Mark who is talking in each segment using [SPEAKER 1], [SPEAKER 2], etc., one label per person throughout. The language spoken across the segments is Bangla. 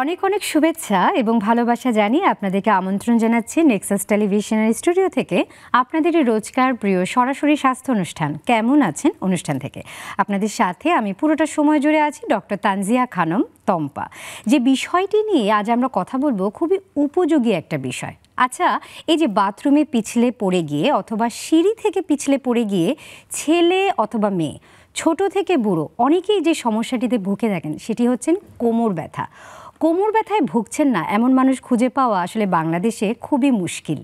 [SPEAKER 1] অনেক অনেক শুভেচ্ছা এবং ভালোবাসা জানিয়ে আপনাদেরকে আমন্ত্রণ জানাচ্ছি নেক্সাস টেলিভিশনের স্টুডিও থেকে আপনাদের রোজকার প্রিয় সরাসরি স্বাস্থ্য অনুষ্ঠান কেমন আছেন অনুষ্ঠান থেকে। আপনাদের সাথে আমি পুরোটা সময় জুড়ে আছি ডক্টর তানজিয়া খানম তম্পা। যে বিষয়টি নিয়ে আজ আমরা কথা বলবো খুবই উপযোগী একটা বিষয়। আচ্ছা, এই যে বাথরুমে পিছলে পড়ে গিয়ে অথবা সিঁড়ি থেকে পিছলে পড়ে গিয়ে ছেলে অথবা মেয়ে, ছোট থেকে বুড়ো অনেকেই যে সমস্যাটিতে ভুগে থাকেন সেটি হচ্ছেন কোমর ব্যথা। কোমর ব্যথায় ভুগছেন না এমন মানুষ খুঁজে পাওয়া আসলে বাংলাদেশে খুবই মুশকিল।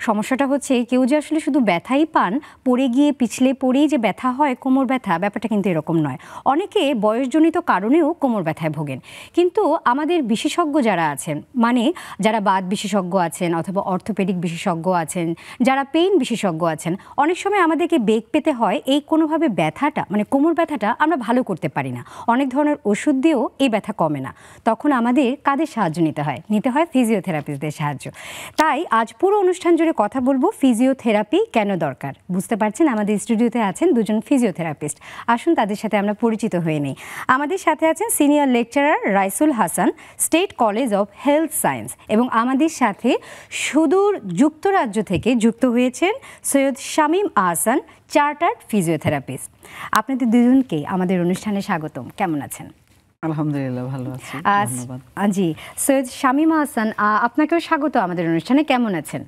[SPEAKER 1] সমস্যাটা হচ্ছে কেউ যে আসলে শুধু ব্যথাই পান, পড়ে গিয়ে পিছলে পড়েই যে ব্যথা হয় কোমর ব্যথা, ব্যাপারটা কিন্তু এরকম নয়। অনেকে বয়সজনিত কারণেও কোমর ব্যথায় ভোগেন। কিন্তু আমাদের বিশেষজ্ঞ যারা আছেন, মানে যারা বাত বিশেষজ্ঞ আছেন অথবা অর্থোপেডিক বিশেষজ্ঞ আছেন, যারা পেইন বিশেষজ্ঞ আছেন, অনেক সময় আমাদেরকে বেগ পেতে হয় এই কোনোভাবে ব্যথাটা, মানে কোমর ব্যথাটা আমরা ভালো করতে পারি না। অনেক ধরনের ওষুধ দিয়েও এই ব্যথা কমে না। তখন আমাদের কাদের সাহায্য নিতে হয়? নিতে হয় ফিজিওথেরাপিস্টদের সাহায্য। তাই আজ পুরো অনুষ্ঠান জুড়ে কথা বলবো ফিজিওথেরাপি কেন দরকার। বুঝতে পারছেন আমাদের স্টুডিওতে আছেন দুজন ফিজিওথেরাপিস্ট। আসুন তাদের সাথে আমরা পরিচিত হয়ে নেই। আমাদের সাথে আছেন senior lecturer Raisul Hasan, state college of health science, এবং আমাদের সাথে সুদূর যুক্তরাজ্য থেকে যুক্ত হয়েছেন সৈয়দ শামীম আহসান, চার্টার্ড ফিজিওথেরাপিস্ট। আপনাদের দুজনকে আমাদের অনুষ্ঠানে স্বাগতম। কেমন আছেন?
[SPEAKER 2] আলহামদুলিল্লাহ ভালো আছি, ধন্যবাদ।
[SPEAKER 1] জি, সৈয়দ শামীম আহসান, আপনাকেও স্বাগত আমাদের অনুষ্ঠানে। কেমন আছেন?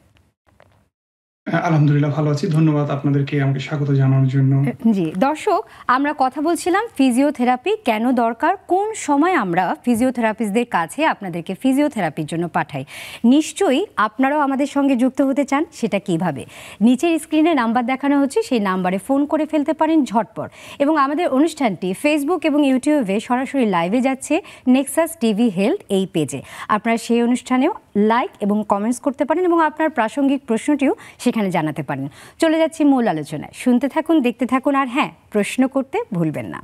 [SPEAKER 3] আলহামদুলিল্লাহ ভালো আছি, ধন্যবাদ আপনাদেরকে আমাকে স্বাগত জানানোর জন্য।
[SPEAKER 1] জি দর্শক, আমরা কথা বলছিলাম ফিজিওথেরাপি কেন দরকার, কোন সময় আমরা ফিজিওথেরাপিস্টদের কাছে আপনাদেরকে ফিজিওথেরাপির জন্য পাঠাই। নিশ্চয়ই আপনারাও আমাদের সঙ্গে যুক্ত হতে চান, সেটা কিভাবে? নিচের স্ক্রিনে নাম্বার দেখানো হচ্ছে, সেই নাম্বারে ফোন করে ফেলতে পারেন ঝটপট। এবং আমাদের অনুষ্ঠানটি ফেসবুক এবং ইউটিউবে সরাসরি লাইভে যাচ্ছে নেক্সাস টিভি হেলথ এই পেজে। আপনারা সেই অনুষ্ঠানেও লাইক এবং কমেন্টস করতে পারেন এবং আপনার প্রাসঙ্গিক প্রশ্নটিও সেখানে জানাতে পারেন। চলে যাচ্ছি মূল আলোচনায়। শুনতে থাকুন, দেখতে থাকুন, আর হ্যাঁ, প্রশ্ন করতে ভুলবেন না।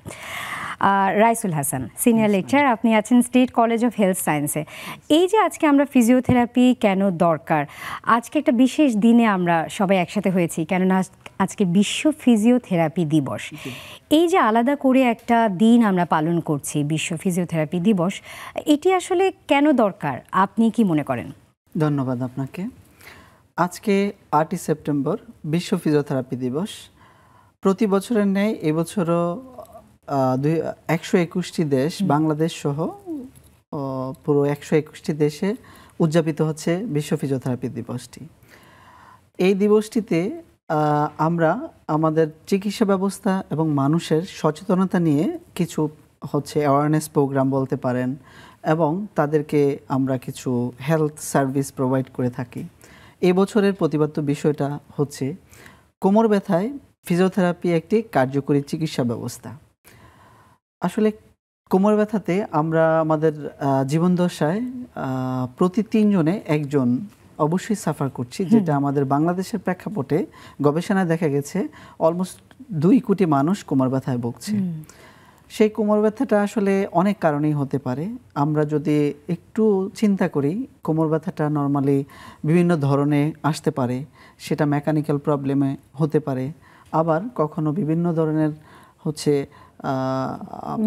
[SPEAKER 1] রাইসুল হাসান, সিনিয়র লেকচারার, আপনি আছেন স্টেট কলেজ অফ হেলথ সায়েন্সে। এই যে আজকে আমরা ফিজিওথেরাপি কেন দরকার, আজকে একটা বিশেষ দিনে আমরা সবাই একসাথে হয়েছি, কেননা আজকে বিশ্ব ফিজিওথেরাপি দিবস। এই যে আলাদা করে একটা দিন আমরা পালন করছি, বিশ্ব ফিজিওথেরাপি দিবস, এটি আসলে কেন দরকার আপনি কি মনে করেন?
[SPEAKER 2] ধন্যবাদ আপনাকে। আজকে 8ই সেপ্টেম্বর বিশ্ব ফিজিওথেরাপি দিবস। প্রতি বছরের ন্যায় এবছরও 121টি দেশ, বাংলাদেশ সহ পুরো 121টি দেশে উদযাপিত হচ্ছে বিশ্ব ফিজিওথেরাপি দিবসটি। এই দিবসটিতে আমরা আমাদের চিকিৎসা ব্যবস্থা এবং মানুষের সচেতনতা নিয়ে কিছু অ্যাওয়ারনেস প্রোগ্রাম বলতে পারেন, এবং তাদেরকে আমরা কিছু হেলথ সার্ভিস প্রোভাইড করে থাকি। এই বছরের প্রতিপাদ্য বিষয়টা হচ্ছে কোমর ব্যথায় ফিজিওথেরাপি একটি কার্যকরী চিকিৎসা ব্যবস্থা। আসলে কোমর ব্যথাতে আমরা আমাদের জীবনদশায় প্রতি 3 জনে একজন অবশ্যই সাফার করছি, যেটা আমাদের বাংলাদেশের প্রেক্ষাপটে গবেষণায় দেখা গেছে অলমোস্ট 2 কোটি মানুষ কোমর ব্যথায় ভুগছে। সেই কোমর ব্যথাটা আসলে অনেক কারণেই হতে পারে। আমরা যদি একটু চিন্তা করি, কোমর ব্যথাটা নর্মালি বিভিন্ন ধরনে আসতে পারে। সেটা মেকানিক্যাল প্রবলেমে হতে পারে, আবার কখনো বিভিন্ন ধরনের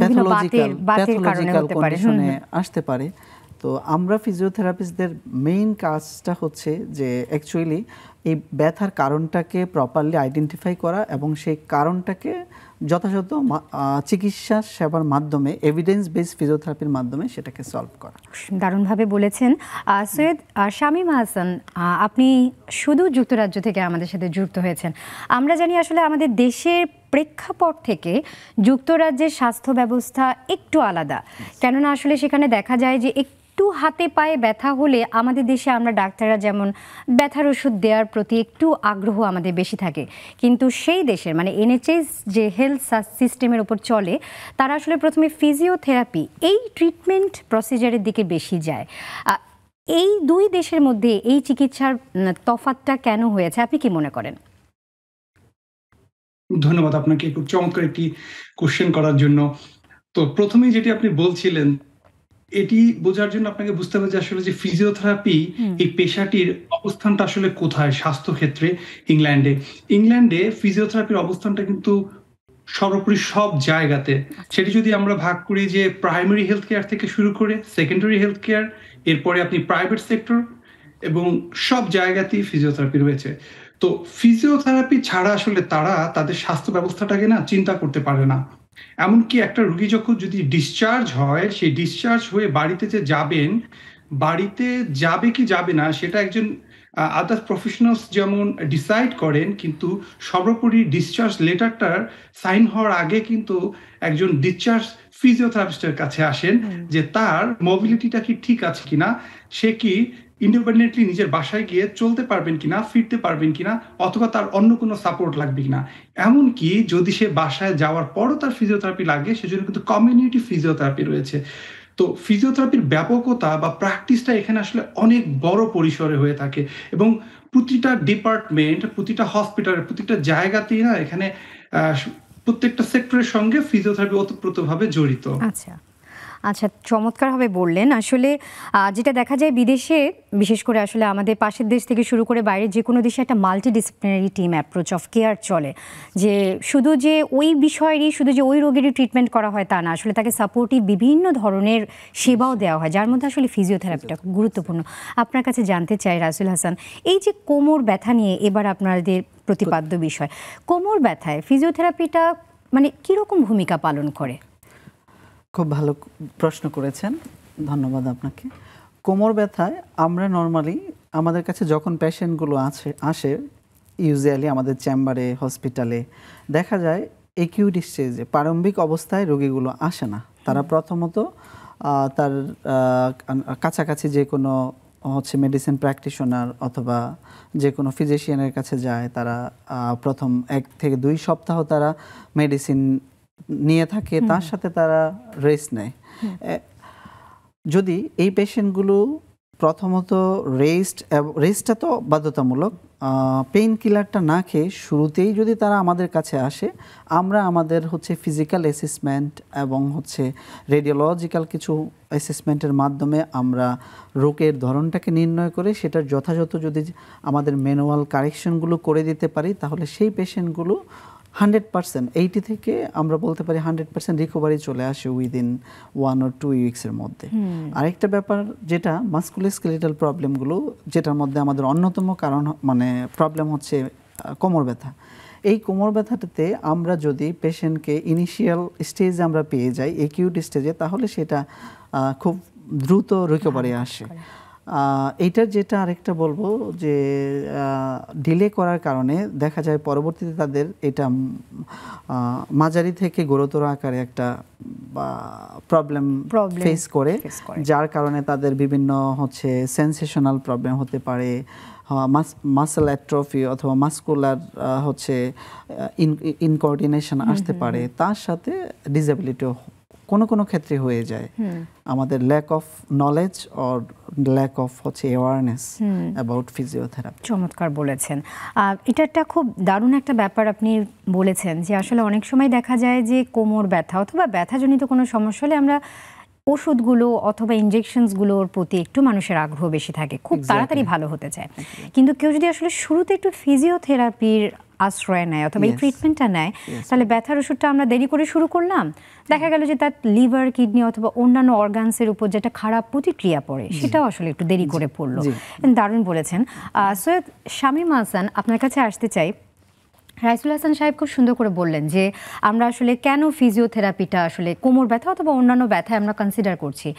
[SPEAKER 2] প্যাথোলজিক্যাল কন্ডিশনে আসতে পারে। তো আমরা ফিজিওথেরাপিস্টদের মেইন কাজটা হচ্ছে যে অ্যাকচুয়ালি এই ব্যথার কারণটাকে প্রপারলি আইডেন্টিফাই করা এবং সেই কারণটাকে যথাযথ চিকিৎসা সেবার মাধ্যমে, এভিডেন্স বেসড ফিজিওথেরাপির মাধ্যমে সেটাকে সলভ করা।
[SPEAKER 1] দারুণভাবে বলেছেন। সৈয়দ শামীম আহসান, আপনি শুধু যুক্তরাজ্য থেকে আমাদের সাথে যুক্ত হয়েছেন। আমরা জানি আসলে আমাদের দেশের প্রেক্ষাপট থেকে যুক্তরাজ্যের স্বাস্থ্য ব্যবস্থা একটু আলাদা, কেননা আসলে সেখানে দেখা যায় যে একটু হাতে পায়ে ব্যথা হলে আমাদের দেশে আমরা ডাক্তাররা যেমন ব্যথার ওষুধ দেওয়ার প্রতি একটু আগ্রহ আমাদের বেশি থাকে, কিন্তু সেই দেশের মানে NHS যে হেলথ সিস্টেমের ওপর চলে, তারা আসলে প্রথমে ফিজিওথেরাপি এই ট্রিটমেন্ট প্রসিজারের দিকে বেশি যায়। এই 2 দেশের মধ্যে এই চিকিৎসার তফাৎটা কেন হয়েছে আপনি কি মনে করেন?
[SPEAKER 3] ধন্যবাদ আপনাকে খুব চমৎকার একটি কোশ্চেন করার জন্য। তো প্রথমেই যেটি আপনি বলছিলেন, এটি বোঝার জন্য আপনাকে বুঝতে হবে যে আসলে যে ফিজিওথেরাপি এই পেশাটির অবস্থানটা আসলে কোথায় স্বাস্থ্য ক্ষেত্রে। ইংল্যান্ডে ফিজিওথেরাপির অবস্থানটা কিন্তু সর্বোপরি সব জায়গাতে। সেটি যদি আমরা ভাগ করি যে প্রাইমারি হেলথ কেয়ার থেকে শুরু করে সেকেন্ডারি হেলথ কেয়ার, এরপরে আপনি প্রাইভেট সেক্টর, এবং সব জায়গাতেই ফিজিওথেরাপি রয়েছে। তো ফিজিওথেরাপি ছাড়া আসলে তারা তাদের স্বাস্থ্য ব্যবস্থাটাকে না চিন্তা করতে পারে না। এমনকি একটা রোগী যখন যদি ডিসচার্জ হয়, সেই ডিসচার্জ হয়ে বাড়িতে যে যাবেন, বাড়িতে যাবে কি যাবে না সেটা একজন আদার প্রফেশনালস যেমন ডিসাইড করেন, কিন্তু সর্বোপরি ডিসচার্জ লেটারটার সাইন হওয়ার আগে কিন্তু একজন ডিসচার্জ ফিজিওথেরাপিস্টের কাছে আসেন যে তার মোবিলিটিটা কি ঠিক আছে কিনা, সে কি ইন্ডিপেন্ডেন্টলি নিজের বাসায় গিয়ে চলতে পারবেন কিনা, ফিরতে পারবেন কিনা, অথবা তার অন্য কোনো সাপোর্ট লাগবে কিনা। এমনকি যদি সে বাসায় যাওয়ার পরও তার ফিজিওথেরাপি লাগে, সেজন্য কিন্তু কমিউনিটি ফিজিওথেরাপি রয়েছে। তো ফিজিওথেরাপির ব্যাপকতা বা প্র্যাকটিসটা এখানে আসলে অনেক বড় পরিসরে হয়ে থাকে, এবং প্রতিটা ডিপার্টমেন্ট, প্রতিটা হসপিটালের প্রতিটা জায়গাতেই না এখানে প্রত্যেকটা সেক্টরের সঙ্গে ফিজিওথেরাপি ওতপ্রোতভাবে জড়িত।
[SPEAKER 1] আচ্ছা আচ্ছা, চমৎকারভাবে বললেন। আসলে যেটা দেখা যায় বিদেশে, বিশেষ করে আসলে আমাদের পাশের দেশ থেকে শুরু করে বাইরের যে কোনো দেশে একটা multidisciplinary team approach of care চলে, যে শুধু যে ওই বিষয়েরই, শুধু যে ওই রোগেরই ট্রিটমেন্ট করা হয় তা না, আসলে তাকে সাপোর্টিভ বিভিন্ন ধরনের সেবাও দেওয়া হয়, যার মধ্যে আসলে ফিজিওথেরাপিটা খুব গুরুত্বপূর্ণ। আপনার কাছে জানতে চাই রাসেল হাসান, এই যে কোমর ব্যথা নিয়ে এবার আপনাদের প্রতিপাদ্য বিষয়, কোমর ব্যথায় ফিজিওথেরাপিটা মানে কীরকম ভূমিকা পালন করে?
[SPEAKER 2] খুব ভালো প্রশ্ন করেছেন, ধন্যবাদ আপনাকে। কোমর ব্যথায় আমরা নর্মালি আমাদের কাছে যখন পেশেন্টগুলো আসে ইউজুয়ালি আমাদের চেম্বারে, হসপিটালে দেখা যায় একিউট স্টেজে, প্রারম্ভিক অবস্থায় রোগীগুলো আসে না। তারা প্রথমত তার কাছাকাছি যে কোনো মেডিসিন প্র্যাকটিশনার অথবা যে কোনো ফিজিশিয়ানের কাছে যায়। তারা প্রথম 1 থেকে 2 সপ্তাহ তারা মেডিসিন নিয়ে থাকে, তার সাথে তারা রেস্ট নেয়। যদি এই পেশেন্টগুলো প্রথমত রেস্টটা তো বাধ্যতামূলক, পেইন কিলারটা না খেয়ে শুরুতেই যদি তারা আমাদের কাছে আসে, আমরা আমাদের ফিজিক্যাল অ্যাসেসমেন্ট এবং রেডিওলজিক্যাল কিছু অ্যাসেসমেন্টের মাধ্যমে আমরা রোগের ধরনটাকে নির্ণয় করে সেটার যথাযথ যদি আমাদের ম্যানুয়াল কারেকশনগুলো করে দিতে পারি, তাহলে সেই পেশেন্টগুলো 100%, 80 থেকে আমরা বলতে পারি 100% রিকভারি চলে আসে উইদিন 1 or 2 উইক্সের মধ্যে। আরেকটা ব্যাপার যেটা মাসকুলোস্কেলেটাল প্রবলেমগুলো, যেটার মধ্যে আমাদের অন্যতম কারণ প্রবলেম হচ্ছে কোমর ব্যথা। এই কোমর ব্যথাটাতে আমরা যদি পেশেন্টকে ইনিশিয়াল স্টেজে আমরা পেয়ে যাই, একিউট স্টেজে, তাহলে সেটা খুব দ্রুত রিকভারি আসে। এইটার যেটা আরেকটা বলবো যে ডিলে করার কারণে দেখা যায় পরবর্তীতে তাদের এটা মাঝারি থেকে গুরুতর আকারে একটা প্রবলেম ফেস করে, যার কারণে তাদের বিভিন্ন সেন্সেশনাল প্রবলেম হতে পারে, মাসেল অ্যাট্রফি অথবা মাসকুলার ইনকোঅর্ডিনেশন আসতে পারে, তার সাথে ডিসএবিলিটিও কোনো কোনো ক্ষেত্রে হয়ে যায়। আমাদের lack of knowledge or lack of awareness about physiotherapy.
[SPEAKER 1] চমৎকার বলেছেন। এটা একটা খুব দারুণ একটা ব্যাপার আপনি বলেছেন, যে আসলে অনেক সময় দেখা যায় যে কোমর ব্যথা অথবা ব্যথাজনিত কোনো সমস্যা হলে আমরা ওষুধগুলো অথবা ইনজেকশনসগুলোর প্রতি একটু মানুষের আগ্রহ বেশি থাকে, খুব তাড়াতাড়ি ভালো হতে চায়। কিন্তু কেউ যদি আসলে শুরুতে একটু ফিজিওথেরাপির আশ্রয় নেয় অথবা এই ট্রিটমেন্টটা নেয়, তাহলে ব্যথার ওষুধটা আমরা দেরি করে শুরু করলাম, দেখা গেল যে তার লিভার, কিডনি অথবা অন্যান্য অর্গানসের উপর যেটা খারাপ প্রতিক্রিয়া পড়ে, সেটাও আসলে একটু দেরি করে পড়লো। দারুণ বলেছেন। সৈয়দ শামীম হাসান, আপনার কাছে আসতে চাই। রাইসুল হাসান সাহেব খুব সুন্দর করে বললেন যে আমরা আসলে কেন ফিজিওথেরাপিটা আসলে কোমর ব্যথা অথবা অন্যান্য ব্যথায় আমরা কনসিডার করছি।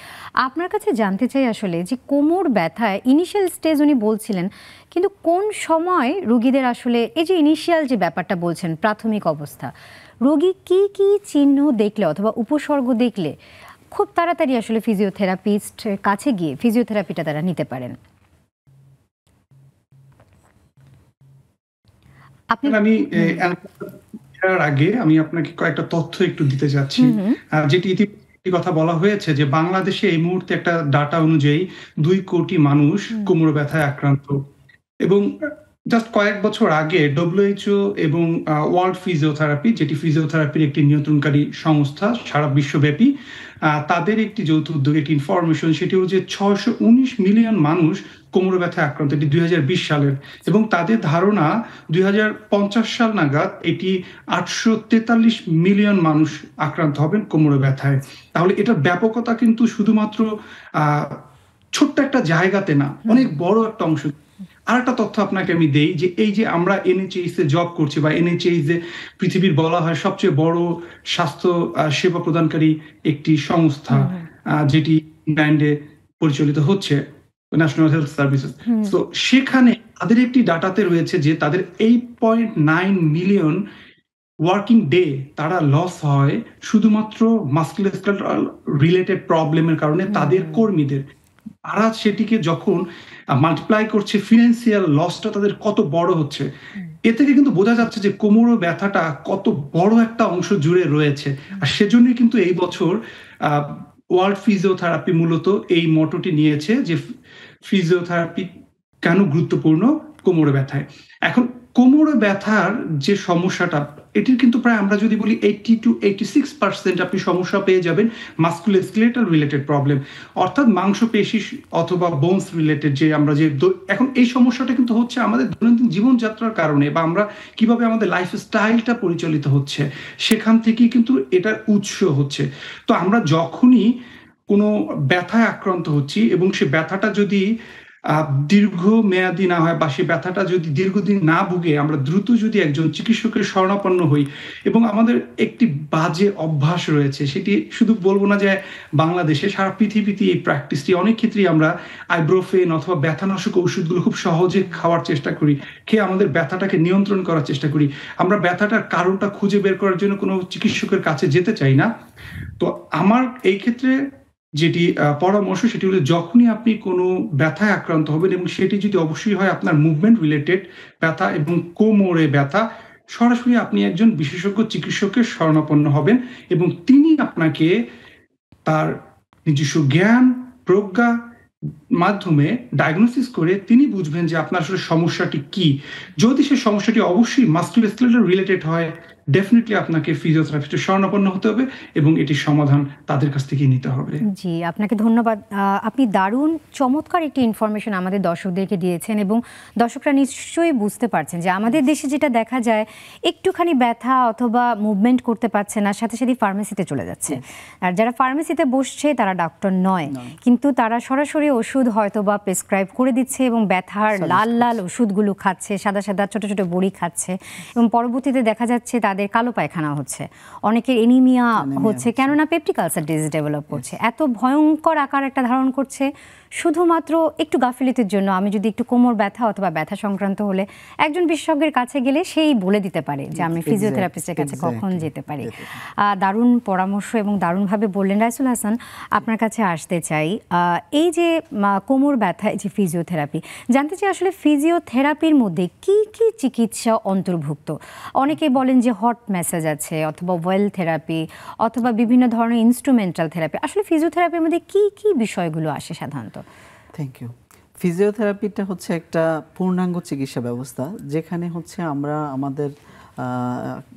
[SPEAKER 1] আপনার কাছে জানতে চাই আসলে যে কোমর ব্যথায় ইনিশিয়াল স্টেজ উনি বলছিলেন, কিন্তু কোন সময় রোগীদের আসলে এই যে ইনিশিয়াল যে ব্যাপারটা বলছেন, প্রাথমিক অবস্থা, রোগী কি কি চিহ্ন দেখলে অথবা উপসর্গ দেখলে খুব তাড়াতাড়ি আসলে ফিজিওথেরাপিস্টের কাছে গিয়ে ফিজিওথেরাপিটা তারা নিতে পারেন?
[SPEAKER 3] আমি আগে আমি আপনাকে কয়েকটা তথ্য একটু দিতে চাচ্ছি, যেটি কথা বলা হয়েছে যে বাংলাদেশে এই মুহূর্তে একটা ডাটা অনুযায়ী 2 কোটি মানুষ কোমর ব্যথায় আক্রান্ত, এবং জাস্ট কয়েক বছর আগে WHO এবং ওয়ার্ল্ড ফিজিওথেরাপি, যেটি ফিজিওথেরাপির একটি নিয়ন্ত্রণকারী সংস্থা সারা বিশ্বব্যাপী, তাদের একটি যৌথ উদ্যোগ, একটি ইনফরমেশন, সেটি হচ্ছে 619 মিলিয়ন মানুষ কোমর ব্যথায় আক্রান্ত, এটি 2020 সালের, এবং তাদের ধারণা 2050 সাল নাগাদ এটি 843 মিলিয়ন মানুষ আক্রান্ত হবেন কোমর ব্যথায়। তাহলে এটার ব্যাপকতা কিন্তু শুধুমাত্র ছোট্ট একটা জায়গাতে না, অনেক বড় একটা অংশ। আর একটা তথ্য আপনাকে আমি দেই, যে এই যে আমরা NHS এ জব করছি, বা NHS এ পৃথিবীর বলা হয় সবচেয়ে বড় স্বাস্থ্য সেবা প্রদানকারী একটি সংস্থা, যেটি ইংল্যান্ডে পরিচালিত হচ্ছে, ন্যাশনাল হেলথ সার্ভিসেস। তো সেখানে তাদের একটি ডাটাতে রয়েছে যে তাদের 8.9 মিলিয়ন ওয়ার্কিং ডে তারা লস হয় শুধুমাত্র মাসকুলোস্কেলেটাল রিলেটেড প্রবলেমের কারণে তাদের কর্মীদের। তারা সেটিকে যখন মাল্টিপ্লাই করছে, ফিনান্সিয়াল লসটা তাদের কত বড় হচ্ছে, এ থেকে কিন্তু বোঝা যাচ্ছে যে কোমর ব্যথাটা কত বড় একটা অংশ জুড়ে রয়েছে। আর সেজন্যই কিন্তু এই বছর ওয়ার্ল্ড ফিজিওথেরাপি মূলত এই মটোটি নিয়েছে যে ফিজিওথেরাপি কেন গুরুত্বপূর্ণ কোমর ব্যথায়। এখন কোমর ব্যথার যে সমস্যাটা, এটির কিন্তু প্রায় আমরা যদি বলি 80 to 86% আপনি সমস্যা পেয়ে যাবেন মাসকুলোস্কেলেটাল রিলেটেড প্রবলেম, অর্থাৎ মাংসপেশি অথবা বোনস রিলেটেড। যে আমরা যে এখন এই সমস্যাটা কিন্তু হচ্ছে আমাদের দৈনন্দিন জীবনযাত্রার কারণে, বা আমরা কিভাবে আমাদের লাইফস্টাইলটা পরিচালিত হচ্ছে সেখান থেকেই কিন্তু এটার উৎস হচ্ছে। তো আমরা যখনই কোনো ব্যথায় আক্রান্ত হচ্ছি এবং সে ব্যথাটা যদি দীর্ঘ মেয়াদী না হয়, বা সে ব্যথাটা যদি দীর্ঘদিন না ভুগে আমরা দ্রুত যদি একজন চিকিৎসকের শরণাপন্ন হই, এবং আমাদের একটি বাজে অভ্যাস রয়েছে, সেটি শুধু বলবো না যে বাংলাদেশে, সারা পৃথিবীতে এই প্র্যাকটিসটি অনেক ক্ষেত্রেই আমরা আইব্রোফেন অথবা ব্যথানাশক ওষুধগুলো খুব সহজে খাওয়ার চেষ্টা করি, খেয়ে আমাদের ব্যথাটাকে নিয়ন্ত্রণ করার চেষ্টা করি। আমরা ব্যথাটার কারণটা খুঁজে বের করার জন্য কোনো চিকিৎসকের কাছে যেতে চাই না। তো আমার এই ক্ষেত্রে যেটি পরামর্শ, সেটি হলো যখনই আপনি কোনো ব্যথায় আক্রান্ত হবেন, এবং সেটি যদি অবশ্যই হয় আপনার মুভমেন্ট রিলেটেড ব্যথা এবং কোমরে ব্যথা, সরাসরি আপনি একজন বিশেষজ্ঞ চিকিৎসকের শরণাপন্ন হবেন, এবং তিনি আপনাকে তার নিজস্ব জ্ঞান প্রজ্ঞা মাধ্যমে ডায়াগনোসিস করে তিনি বুঝবেন যে আপনার আসলে সমস্যাটি কি। যদি সে সমস্যাটি অবশ্যই মাসকুলোস্কেলেটাল রিলেটেড হয়, ডেফিনেটলি আপনাকে ফিজিওথেরাপিস্টের শরণাপন্ন হতে হবে, এবং এটির সমাধান তাদের কাছ থেকে নিতে হবে।
[SPEAKER 1] জি, আপনাকে ধন্যবাদ। আপনি দারুণ চমৎকার একটি ইনফরমেশন আমাদের দর্শকদেরকে দিয়েছেন, এবং দর্শকরা নিশ্চয়ই বুঝতে পারছেন যে আমাদের দেশে যেটা দেখা যায়, একটুখানি ব্যথা অথবা মুভমেন্ট করতে পারছে না, সাথে সাথে ফার্মেসিতে চলে যাচ্ছে। আর যারা ফার্মেসিতে বসছে তারা ডক্টর নয়, কিন্তু তারা সরাসরি ওষুধ হয়তো বা প্রেসক্রাইব করে দিচ্ছে, এবং ব্যথার লাল লাল ওষুধগুলো খাচ্ছে, সাদা সাদা ছোট ছোট বড়ি খাচ্ছে, এবং পরবর্তীতে দেখা যাচ্ছে তাদের কালো পায়খানা হচ্ছে, অনেকের এনিমিয়া হচ্ছে, কেননা পেপটিক আলসার ডিজিজ ডেভেলপ করছে। এত ভয়ঙ্কর আকার একটা ধারণ করছে শুধুমাত্র একটু গাফিলতির জন্য। আমি যদি একটু কোমর ব্যথা অথবা ব্যথা সংক্রান্ত হলে একজন বিশেষজ্ঞের কাছে গেলে সেই বলে দিতে পারে যে আমি ফিজিওথেরাপিস্টের কাছে কখন যেতে পারি। দারুণ পরামর্শ এবং দারুণভাবে বললেন। রাইসুল হাসান, আপনার কাছে আসতে চাই, এই যে কোমর ব্যথা, এই যে ফিজিওথেরাপি, জানতে চাই আসলে ফিজিওথেরাপির মধ্যে কি কি চিকিৎসা অন্তর্ভুক্ত? অনেকে বলেন যে হট ম্যাসাজ আছে, অথবা ওয়েল থেরাপি, অথবা বিভিন্ন ধরনের ইনস্ট্রুমেন্টাল থেরাপি। আসলে ফিজিওথেরাপির মধ্যে কি কি বিষয়গুলো আসে সাধারণত?
[SPEAKER 2] Thank you. ফিজিওথেরাপিটা হচ্ছে একটা পূর্ণাঙ্গ চিকিৎসা ব্যবস্থা, যেখানে হচ্ছে আমরা আমাদের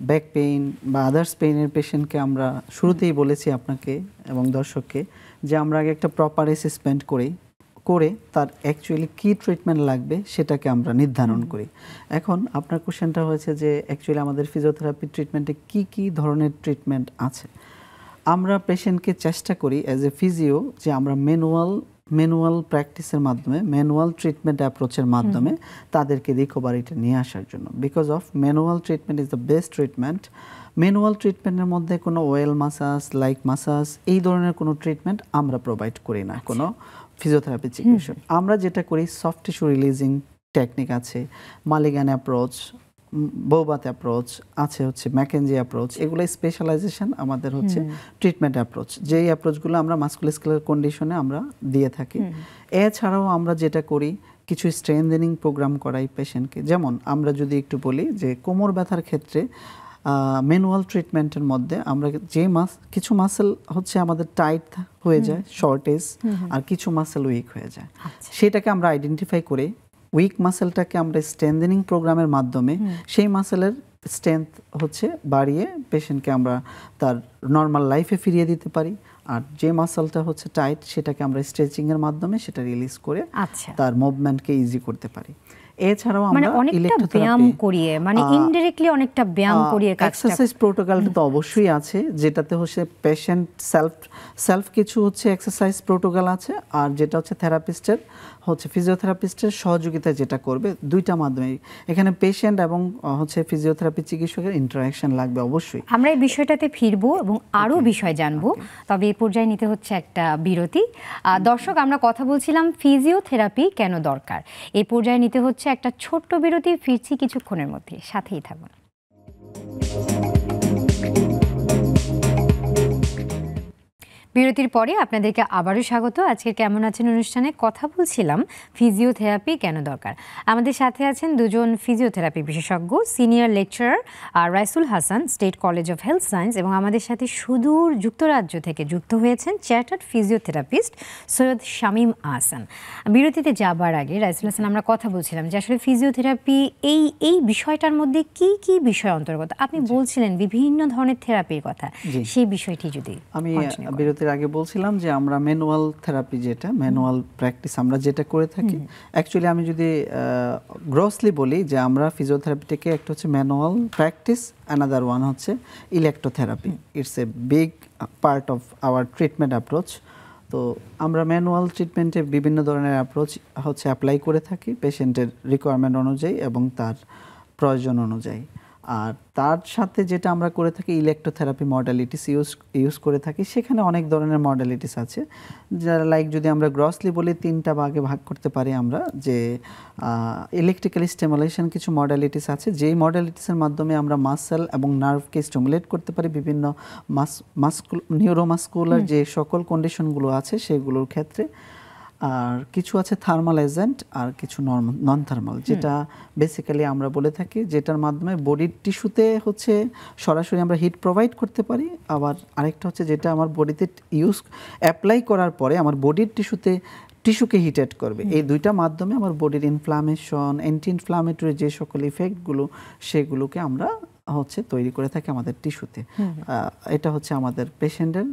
[SPEAKER 2] ব্যাক পেইন বা আদার্স পেইনের পেশেন্টকে আমরা শুরুতেই বলেছি আপনাকে এবং দর্শককে যে আমরা আগে একটা প্রপার অ্যাসেসমেন্ট করে তার অ্যাকচুয়ালি কী ট্রিটমেন্ট লাগবে সেটাকে আমরা নির্ধারণ করি। এখন আপনার কোশ্চেনটা হয়েছে যে অ্যাকচুয়ালি আমাদের ফিজিওথেরাপি ট্রিটমেন্টে কি কি ধরনের ট্রিটমেন্ট আছে। আমরা পেশেন্টকে চেষ্টা করি অ্যাজ এ ফিজিও যে আমরা ম্যানুয়াল প্র্যাকটিসের মাধ্যমে, ম্যানুয়াল ট্রিটমেন্ট অ্যাপ্রোচের মাধ্যমে তাদেরকে রিকভারিতে নিয়ে আসার জন্য। Because of manual treatment is the best treatment. Manual ট্রিটমেন্টের মধ্যে কোনো ওয়েল মাসাজ, লাইক মাসাজ, এই ধরনের কোনো ট্রিটমেন্ট আমরা প্রোভাইড করি না কোনো ফিজিওথেরাপি চিকিৎসক। আমরা যেটা করি সফট টিস্যু রিলিজিং টেকনিক আছে, মালিগান অ্যাপ্রোচ, বৌবাত অ্যাপ্রোচ আছে, হচ্ছে ম্যাকেনজি অ্যাপ্রোচ, এগুলো স্পেশালাইজেশন আমাদের হচ্ছে ট্রিটমেন্ট অ্যাপ্রোচ, যেই অ্যাপ্রোচগুলো আমরা মাসকুলোস্কেলেটাল কন্ডিশনে আমরা দিয়ে থাকি। এছাড়াও আমরা যেটা করি কিছু স্ট্রেনথেনিং প্রোগ্রাম করাই পেশেন্টকে। যেমন আমরা যদি একটু বলি যে কোমর ব্যথার ক্ষেত্রে ম্যানুয়াল ট্রিটমেন্টের মধ্যে আমরা কিছু মাসেল হচ্ছে আমাদের টাইট হয়ে যায়, শর্টেজ, আর কিছু মাসেল উইক হয়ে যায়, সেটাকে আমরা আইডেন্টিফাই করে উইক মাসেলটাকে আমরা স্ট্রেংথেনিং প্রোগ্রামের মাধ্যমে সেই মাসেলের স্ট্রেংথ হচ্ছে বাড়িয়ে পেশেন্টকে আমরা তার নর্মাল লাইফে ফিরিয়ে দিতে পারি। আর যে মাসলটা হচ্ছে টাইট সেটাকে আমরা স্ট্রেচিংয়ের মাধ্যমে সেটা রিলিজ করে তার মুভমেন্টকে ইজি করতে পারি। এছাড়াও আমরা
[SPEAKER 1] অনেকটা ব্যায়াম করিয়ে, মানে ইনডাইরেক্টলি অনেকটা ব্যায়াম করিয়ে
[SPEAKER 2] এক্সারসাইজ প্রোটোকলটা তো অবশ্যই আছে, যেটাতে হচ্ছে পেশেন্ট সেলফ কিছু হচ্ছে এক্সারসাইজ প্রোটোকল আছে, আর যেটা হচ্ছে থেরাপিস্টের হচ্ছে ফিজিওথেরাপিস্টের সহযোগিতায় যেটা করবে, দুইটা মাধ্যমে। এখানে পেশেন্ট এবং হচ্ছে ফিজিওথেরাপি চিকিৎসকের ইন্টারাকশন লাগবে অবশ্যই।
[SPEAKER 1] আমরা এই বিষয়টাতে ফিরবো এবং আরও বিষয় জানবো, তবে এই পর্যায়ে নিতে হচ্ছে একটা বিরতি। দর্শক, আমরা কথা বলছিলাম ফিজিওথেরাপি কেন দরকার। এই পর্যায়ে নিতে হচ্ছে একটা ছোট্ট বিরতি, ফিরছি কিছুক্ষণের মধ্যে, সাথেই থাকুন। বিরতির পরে আপনাদেরকে আবারও স্বাগত। আজকের কেমন আছেন অনুষ্ঠানে কথা বলছিলাম ফিজিওথেরাপি কেন দরকার। আমাদের সাথে আছেন দুজন ফিজিওথেরাপি বিশেষজ্ঞ, senior lecturer Raisul Hasan, state college of health science, এবং আমাদের সাথে সুদূর যুক্তরাজ্য থেকে যুক্ত হয়েছেন চার্টার্ড ফিজিওথেরাপিস্ট সৈয়দ শামীম আহসান। বিরতিতে যাবার আগে রাইসুল হাসান, আমরা কথা বলছিলাম যে আসলে ফিজিওথেরাপি এই বিষয়টার মধ্যে কি কি বিষয় অন্তর্গত। আপনি বলছিলেন বিভিন্ন ধরনের থেরাপির কথা, সেই বিষয়টি যদি
[SPEAKER 2] আমি আগে বলছিলাম যে আমরা ম্যানুয়াল থেরাপি, যেটা ম্যানুয়াল প্র্যাকটিস আমরা যেটা করে থাকি, অ্যাকচুয়ালি আমি যদি গ্রসলি বলি যে আমরা ফিজিওথেরাপিটাকে একটা হচ্ছে ম্যানুয়াল প্র্যাকটিস, অ্যানাদার ওয়ান হচ্ছে electrotherapy. It's a big part of our treatment approach. তো আমরা ম্যানুয়াল ট্রিটমেন্টে বিভিন্ন ধরনের অ্যাপ্রোচ হচ্ছে অ্যাপ্লাই করে থাকি পেশেন্টের রিকোয়ারমেন্ট অনুযায়ী এবং তার প্রয়োজন অনুযায়ী। আর তার সাথে যেটা আমরা করে থাকি ইলেকট্রোথেরাপি মডালিটিস ইউজ করে থাকি। সেখানে অনেক ধরনের মডালিটিস আছে, যারা লাইক যদি আমরা গ্রসলি বলি 3টা ভাগে ভাগ করতে পারি আমরা, যে ইলেকট্রিক্যাল স্টিমুলেশন কিছু মডালিটিস আছে, যেই মডালিটিসের মাধ্যমে আমরা মাসেল এবং নার্ভকে স্টিমুলেট করতে পারি বিভিন্ন নিউরোমাস্কুলার যে সকল কন্ডিশনগুলো আছে সেগুলোর ক্ষেত্রে। আর কিছু আছে থার্মাল এজেন্ট আর কিছু নন থার্মাল, যেটা বেসিক্যালি আমরা বলে থাকি, যেটার মাধ্যমে বডির টিস্যুতে হচ্ছে সরাসরি আমরা হিট প্রোভাইড করতে পারি। আবার আরেকটা হচ্ছে যেটা আমার বডিতে অ্যাপ্লাই করার পরে আমার বডির টিস্যুকে হিটেড করবে। এই দুইটা মাধ্যমে আমার বডির ইনফ্লামেশন, অ্যান্টি ইনফ্লামেটরি যে সকল ইফেক্টগুলো সেগুলোকে আমরা হচ্ছে তৈরি করে থাকি আমাদের টিস্যুতে। এটা হচ্ছে আমাদের পেশেন্টের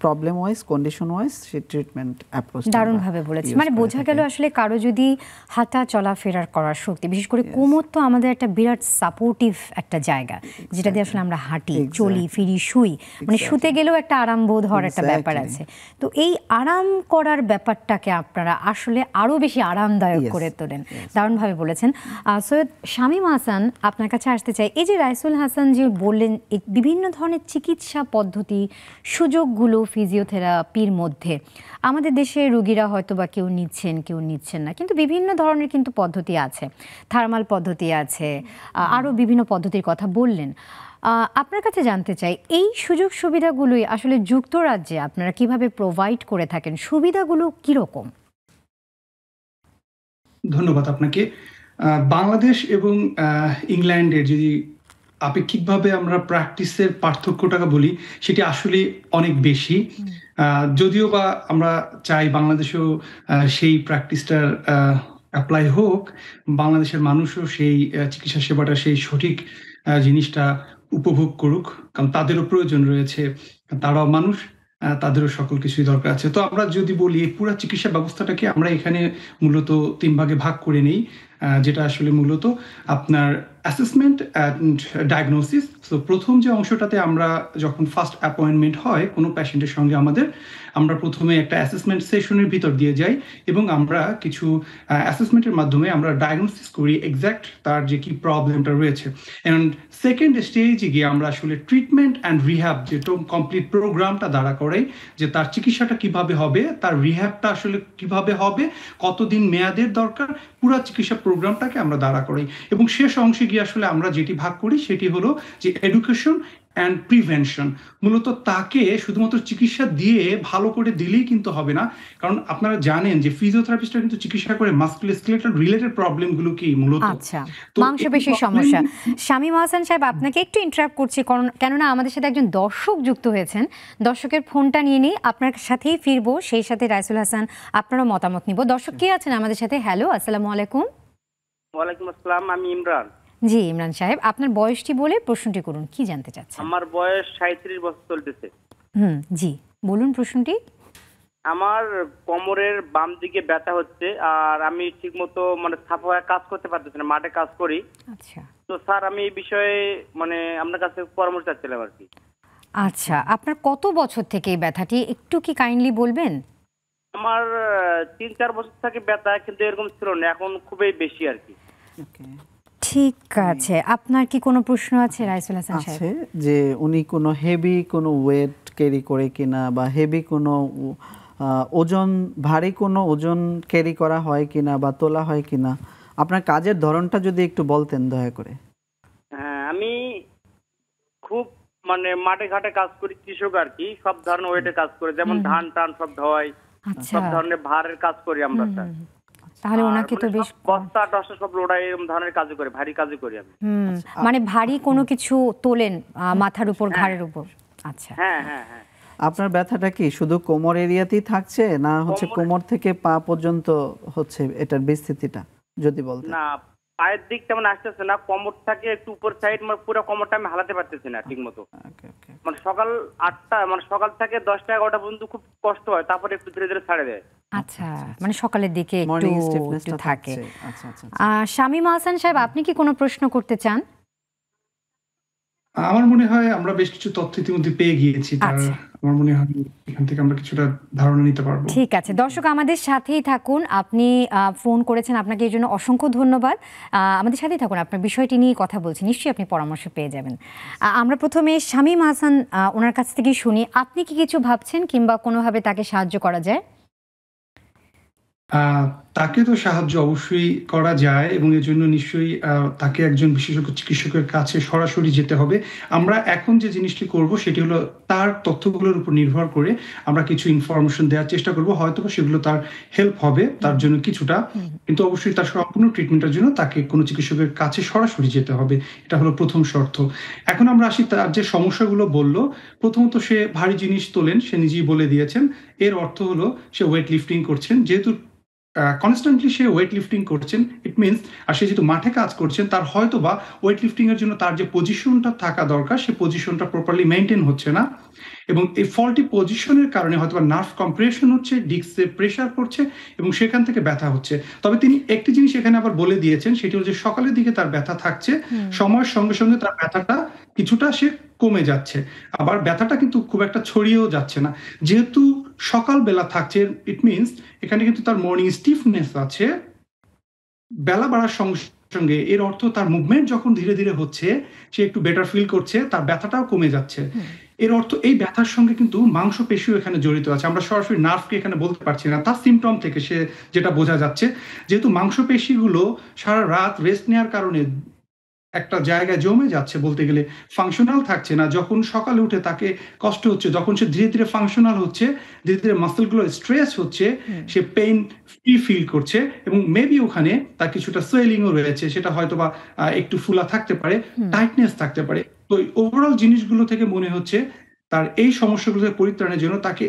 [SPEAKER 2] প্রবলেম ওয়াইজ, কন্ডিশন ওয়াইজ সেই ট্রিটমেন্ট অ্যাপ্রোচ
[SPEAKER 1] দারুণভাবে বলেছি। মানে বোঝা গেল আসলে কারো যদি হাঁটা চলাফেরার করার শক্তি, বিশেষ করে কোমর তো আমাদের একটা বিরাট সাপোর্টিভ একটা জায়গা, যেটা দিয়ে আসলে আমরা হাঁটি, চলি, ফিরি, শুই, মানে শুতে গেলেও একটা আরাম বোধ হওয়ার একটা ব্যাপার আছে। তো এই আরাম করার ব্যাপারটাকে আপনারা আসলে আরও বেশি আরামদায়ক করে তোলেন। দারুণভাবে বলেছেন। সৈয়দ শামীম আহসান, আপনার কাছে আসতে চাই। এই যে রাইসুল হাসান যে বললেন বিভিন্ন ধরনের চিকিৎসা পদ্ধতি, সুযোগগুলো ফিজিওথেরাপির মধ্যে, আমাদের দেশে রোগীরা হয়তো বা কেউ নিচ্ছেন কেউ নিচ্ছেন না, কিন্তু বিভিন্ন ধরনের কিন্তু পদ্ধতি আছে, থার্মাল পদ্ধতি আছে, আরও বিভিন্ন পদ্ধতির কথা বললেন। আপনার কাছে জানতে চাই, এই সুযোগ সুবিধাগুলোই আসলে যুক্তরাজ্যে আপনারা কিভাবে প্রোভাইড করে থাকেন, সুবিধাগুলো কীরকম?
[SPEAKER 3] ধন্যবাদ আপনাকে। বাংলাদেশ এবং ইংল্যান্ডের যদি আপেক্ষিকভাবে আমরা প্র্যাকটিসের পার্থক্যটাকে বলি, সেটি আসলে অনেক বেশি। যদিও বা আমরা চাই বাংলাদেশেও সেই প্র্যাকটিসটার অ্যাপ্লাই হোক, বাংলাদেশের মানুষও সেই চিকিৎসা সেবাটা, সেই সঠিক জিনিসটা উপভোগ করুক, কারণ তাদেরও প্রয়োজন রয়েছে, তারাও মানুষ, তাদেরও সকল কিছুই দরকার আছে। তো আমরা যদি বলি এই পুরো চিকিৎসা ব্যবস্থাটাকে আমরা এখানে মূলত 3 ভাগে ভাগ করে নিই, যেটা আসলে মূলত আপনার অ্যাসেসমেন্ট অ্যান্ড ডায়াগনোসিস। তো প্রথম যে অংশটাতে আমরা যখন ফার্স্ট অ্যাপয়েন্টমেন্ট হয় কোনো পেশেন্টের সঙ্গে আমরা প্রথমে একটা অ্যাসেসমেন্ট সেশনের ভিতর দিয়ে যাই এবং আমরা কিছু অ্যাসেসমেন্টের মাধ্যমে আমরা ডায়াগনোসিস করি এক্স্যাক্ট তার যে কি প্রবলেমটা রয়েছে। অ্যান্ড সেকেন্ড স্টেজে গিয়ে আমরা আসলে ট্রিটমেন্ট অ্যান্ড রিহ্যাব যে কমপ্লিট প্রোগ্রামটা দাঁড়া করাই, যে তার চিকিৎসাটা কিভাবে হবে, তার রিহ্যাবটা আসলে কিভাবে হবে, কতদিন মেয়াদের দরকার, পুরো চিকিৎসা প্রোগ্রামটাকে আমরা দাঁড়া করাই। এবং শেষ অংশে গিয়ে আসলে আমরা যেটি ভাগ করি সেটি হলো যে এডুকেশন অ্যান্ড প্রিভেনশন। মূলত তাকে শুধুমাত্র চিকিৎসা দিয়ে ভালো করে দিলেই কিন্তু হবে না, কারণ আপনারা জানেন যে ফিজিওথেরাপিস্টরা কিন্তু চিকিৎসা করে মাসকুলোস্কেলেটাল রিলেটেড প্রবলেমগুলো কি মূলত
[SPEAKER 1] মাংসপেশির সমস্যা। শামীম আহসান সাহেব, আপনাকে একটু ইন্টারাপ্ট করছি, কেননা আমাদের সাথে একজন দর্শক যুক্ত হয়েছেন। দর্শকের ফোনটা নিয়ে নিই, আপনার সাথেই ফিরবো, সেই সাথে রাইসুল হাসান আপনারও মতামত নিব। দর্শক কে আছেন আমাদের সাথে? হ্যালো, আসসালামু আলাইকুম।
[SPEAKER 4] ওয়ালাইকুম আসসালাম, আমি ইমরান।
[SPEAKER 1] জি ইমরান সাহেব, আপনার বয়সটি বলে প্রশ্নটি করুন, কি জানতে চাচ্ছেন?
[SPEAKER 4] আমার বয়স 37 বছর চলতেছে।
[SPEAKER 1] জি বলুন প্রশ্নটি।
[SPEAKER 4] আমার কোমরের বাম দিকে ব্যথা হচ্ছে, আর আমি ঠিকমতো মানে সাফা হয়ে কাজ করতে পারতেছি না, মাঠে কাজ করি।
[SPEAKER 1] আচ্ছা
[SPEAKER 4] তো স্যার, আমি এই বিষয়ে মানে আপনার কাছে পরামর্শ চাচ্ছিলাম আর কি।
[SPEAKER 1] আচ্ছা, আপনার কত বছর থেকে এই ব্যথাটি একটু কি কাইন্ডলি বলবেন?
[SPEAKER 4] আমার 3-4 বছর থেকে ব্যথা, কিন্তু এরকম ছিল না, এখন খুবই বেশি আর কি।
[SPEAKER 1] ঠিক আছে, আপনার কি কোনো প্রশ্ন আছে রাইসুল হাসান সাহেব?
[SPEAKER 2] আছে যে উনি কোনো হেভি কোনো ওয়েট ক্যারি করে কিনা, বা হেভি কোনো ওজন, ভারী কোনো ওজন ক্যারি করা হয় কিনা বা তোলা হয় কিনা, আপনার কাজের ধরনটা যদি একটু বলতেন দয়া করে।
[SPEAKER 4] হ্যাঁ, আমি খুব মানে মাঠে ঘাটে কাজ করি, কৃষক আর কি, সব ধরনের ওয়েটে কাজ করি, যেমন ধান টান সব ধোয়াই,
[SPEAKER 1] আচ্ছা
[SPEAKER 4] সব ধরনের ভারের কাজ করি আমরা স্যার।
[SPEAKER 1] তাহলে
[SPEAKER 4] আর
[SPEAKER 1] ওনাকে তো
[SPEAKER 4] মানে
[SPEAKER 1] বেশ
[SPEAKER 4] সব বস্তা টস্তা সব লোডাই, এরকম ধরনের কাজ করি, ভারী কাজ করি আমি।
[SPEAKER 1] মানে ভারী কোনো কিছু তোলেন মাথার উপর, ঘাড়ের উপর? আচ্ছা
[SPEAKER 4] হ্যাঁ হ্যাঁ হ্যাঁ।
[SPEAKER 2] আপনার ব্যথাটা কি শুধু কোমর এরিয়াতেই থাকছে, না হচ্ছে কোমর থেকে পা পর্যন্ত হচ্ছে এটার বিস্তৃতিটা যদি বলতেন?
[SPEAKER 4] না, পায়ের দিক তেমন আসতেছে না, কোমর থেকে একটু উপর সাইড, মানে পুরো কোমরটা আমি হালাতে পারতেছি না ঠিক মতো। মানে সকাল 8টা, মানে সকাল থেকে 10টা 11টা পর্যন্ত খুব কষ্ট হয়, তারপরে একটু ধীরে ধীরে ছাড়ে দেয়।
[SPEAKER 1] আচ্ছা, মানে সকালের দিকে একটু
[SPEAKER 2] মর্নিং
[SPEAKER 1] একটু
[SPEAKER 2] স্টিফনেসটা
[SPEAKER 1] থাকে।
[SPEAKER 2] থাকে। আচ্ছা আচ্ছা।
[SPEAKER 1] শামীম হাসান সাহেব, আপনি কি কোনো প্রশ্ন করতে চান?
[SPEAKER 3] আমার মনে হয় আমরা বেশ কিছু তথ্য ইতিমধ্যে পেয়ে গিয়েছি, তার
[SPEAKER 1] আচ্ছা।
[SPEAKER 3] আমার মনে হয় এখান থেকে আমরা কিছুটা ধারণা নিতে পারবো।
[SPEAKER 1] ঠিক আছে, দর্শক আমাদের সাথেই থাকুন। আপনি ফোন করেছেন, আপনাকে এই জন্য অসংখ্য ধন্যবাদ। আমাদের সাথেই থাকুন, আপনার বিষয়টি নিয়ে কথা বলছি, নিশ্চয়ই আপনি পরামর্শ পেয়ে যাবেন। আমরা প্রথমে শামীম হাসান ওনার কাছ থেকে শুনি, আপনি কি কিছু ভাবছেন কিংবা কোনোভাবে তাকে সাহায্য করা যায়?
[SPEAKER 3] তাকে তো সাহায্য অবশ্যই করা যায়, এবং এর জন্য নিশ্চয়ই তাকে একজন বিশেষজ্ঞ চিকিৎসকের কাছে সরাসরি যেতে হবে। আমরা এখন যে জিনিসটি করব সেটি হলো তার তথ্যগুলোর উপর নির্ভর করে আমরা কিছু ইনফরমেশন দেওয়ার চেষ্টা করব, হয়তো সেগুলো তার হেল্প হবে তার জন্য কিছুটা, কিন্তু অবশ্যই তার সম্পূর্ণ ট্রিটমেন্টের জন্য তাকে কোনো চিকিৎসকের কাছে সরাসরি যেতে হবে, এটা হলো প্রথম শর্ত। এখন আমরা আসি তার যে সমস্যাগুলো বললো। প্রথমত সে ভারী জিনিস তোলেন, সে নিজেই বলে দিয়েছেন, এর অর্থ হলো সে ওয়েট লিফটিং করছেন। যেহেতু কনস্ট্যান্টলি সে ওয়েট লিফটিং করছেন, ইট মিনস, আর সে যেহেতু মাঠে কাজ করছেন, তার হয়তো বা ওয়েট লিফটিং এর জন্য তার যে পজিশনটা থাকা দরকার, সে পজিশনটা প্রপারলি মেনটেন হচ্ছে না, এবং এই ফল্টি পজিশনের কারণে হয়তো বা নার্ভ কম্প্রেশন হচ্ছে, ডিস্কে প্রেসার পড়ছে, এবং সেখান থেকে ব্যথা হচ্ছে। তবে তিনি একটি জিনিস এখানে আবার বলে দিয়েছেন, সেটি হচ্ছে সকালের দিকে তার ব্যথা থাকছে, সময়ের সঙ্গে সঙ্গে তার ব্যথাটা কিছুটা সে কমে যাচ্ছে, আবার ব্যথাটা কিন্তু খুব একটা ছড়িয়েও যাচ্ছে না। যেহেতু সকালবেলা থাকছে, ইট মিনস এখানে কিন্তু তার মর্নিং স্টিফনেস আছে, বেলা বাড়ার সঙ্গে সঙ্গে এর অর্থ তার মুভমেন্ট যখন ধীরে ধীরে হচ্ছে, সে একটু বেটার ফিল করছে, তার ব্যথাটাও কমে যাচ্ছে। এর অর্থ এই ব্যথার সঙ্গে কিন্তু মাংসপেশিও এখানে জড়িত আছে। আমরা সরাসরি নার্ভকে এখানে বলতে পারছি না, তার সিমটম থেকে সে যেটা বোঝা যাচ্ছে, যেহেতু মাংসপেশিগুলো সারা রাত রেস্ট নেওয়ার কারণে একটা জায়গায় জমে যাচ্ছে, বলতে গেলে ফাংশনাল থাকছে না। যখন সকালে উঠে তাকে কষ্ট হচ্ছে, যখন সে ধীরে ধীরে ফাংশনাল হচ্ছে, ধীরে ধীরে মাসেলগুলো স্ট্রেস হচ্ছে, সে পেইন ফিল করছে, এবং মেবি ওখানে তার কিছুটা সোয়েলিংও রয়েছে, সেটা হয়তো বা একটু ফুলা থাকতে পারে, টাইটনেস থাকতে পারে। তো ওভারঅল জিনিসগুলো থেকে মনে হচ্ছে তার এই সমস্যাগুলো থেকে পরিত্রাণের জন্য তাকে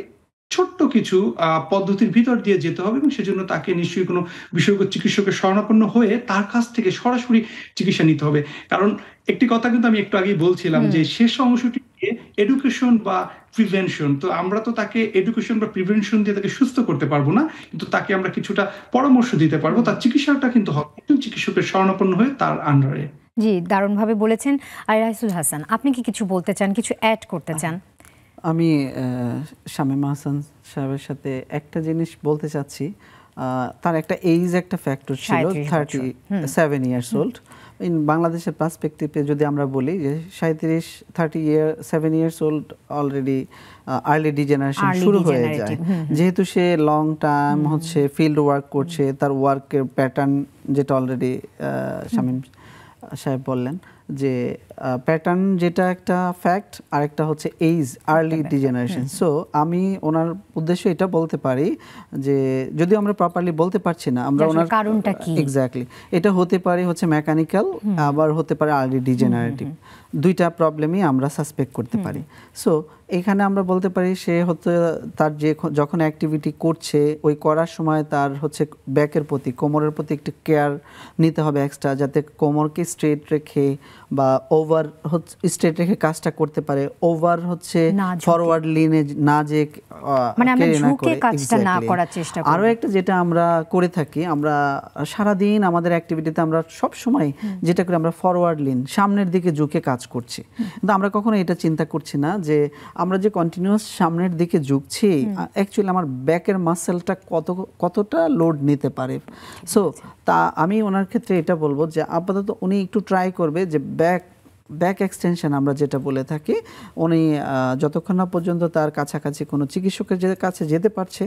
[SPEAKER 3] ছোট্ট কিছু পদ্ধতির ভিতর দিয়ে যেতে হবে, এবং সেজন্য তাকে নিশ্চয়ই কোনো বিশেষজ্ঞ চিকিৎসকের শরণাপন্ন হয়ে তার কাছ থেকে সরাসরি চিকিৎসা নিতে হবে। কারণ একটি কথা কিন্তু আমি একটু আগেই বলছিলাম যে শেষ সমস্যাটি এডুকেশন বা প্রিভেনশন। তো আমরা তো তাকে এডুকেশন বা প্রিভেনশন দিয়ে তাকে সুস্থ করতে পারবো না, কিন্তু তাকে আমরা কিছুটা পরামর্শ দিতে পারবো। তার চিকিৎসাটা কিন্তু হবে চিকিৎসকের শরণাপন্ন হয়ে তার আন্ডারে।
[SPEAKER 1] জি, দারুণভাবে বলেছেন। আর রাইসুল হাসান, আপনি কি কিছু বলতে চান, কিছু অ্যাড করতে চান?
[SPEAKER 2] আমি শামীম হাসান সাহেবের সাথে একটা জিনিস বলতে চাচ্ছি। তার একটা এইজ একটা ফ্যাক্টর ছিল, 37 ইয়ার্স ওল্ড। ইন বাংলাদেশের পার্সপেক্টিভে যদি আমরা বলি যে 37 years old already early degeneration শুরু হয়ে যায়। যেহেতু সে লং টাইম হচ্ছে ফিল্ড ওয়ার্ক করছে, তার ওয়ার্কের প্যাটার্ন যেটা অলরেডি শামীম সাহেব বললেন যে প্যাটার্ন যেটা একটা ফ্যাক্ট, আরেকটা হচ্ছে এইজ, আর্লি ডিজেনারেশন। সো আমি ওনার উদ্দেশ্য এটা বলতে পারি যে যদিও আমরা প্রপারলি বলতে পারছি না আমরা ওনার
[SPEAKER 1] কারণটা কি
[SPEAKER 2] এক্স্যাক্টলি, এটা হতে পারে হচ্ছে মেকানিক্যাল, আবার হতে পারে আর্লি ডিজেনারেটিভ, দুইটা প্রবলেমই আমরা সাসপেক্ট করতে পারি। সো এখানে আমরা বলতে পারি সে হচ্ছে তার যে যখন অ্যাক্টিভিটি করছে ওই করার সময় তার হচ্ছে ব্যাকের প্রতি, কোমরের প্রতি একটু কেয়ার নিতে হবে এক্সট্রা, যাতে কোমরকে স্ট্রেট রেখে বা ওভার স্ট্রেট রেখে কাজটা করতে পারে, ওভার হচ্ছে ফরওয়ার্ড লিনে না যে আরো একটা যেটা আমরা করে থাকি, আমরা সারাদিন আমাদের অ্যাক্টিভিটিতে আমরা সব সময় যেটা করি আমরা ফরওয়ার্ড লিন, সামনের দিকে ঝুঁকে কাজ করছি, কিন্তু আমরা কখনো এটা চিন্তা করছি না যে আমরা যে কন্টিনিউয়াস সামনের দিকে ঝুঁকছি অ্যাকচুয়ালি আমার ব্যাকের মাসেলটা কতটা লোড নিতে পারে। সো তা আমি ওনার ক্ষেত্রে এটা বলবো যে আপাতত উনি একটু ট্রাই করবে যে ব্যাক এক্সটেনশন আমরা যেটা বলে থাকি, উনি যতক্ষণ না পর্যন্ত তার কাছাকাছি কোনো চিকিৎসকের কাছে যেতে পারছে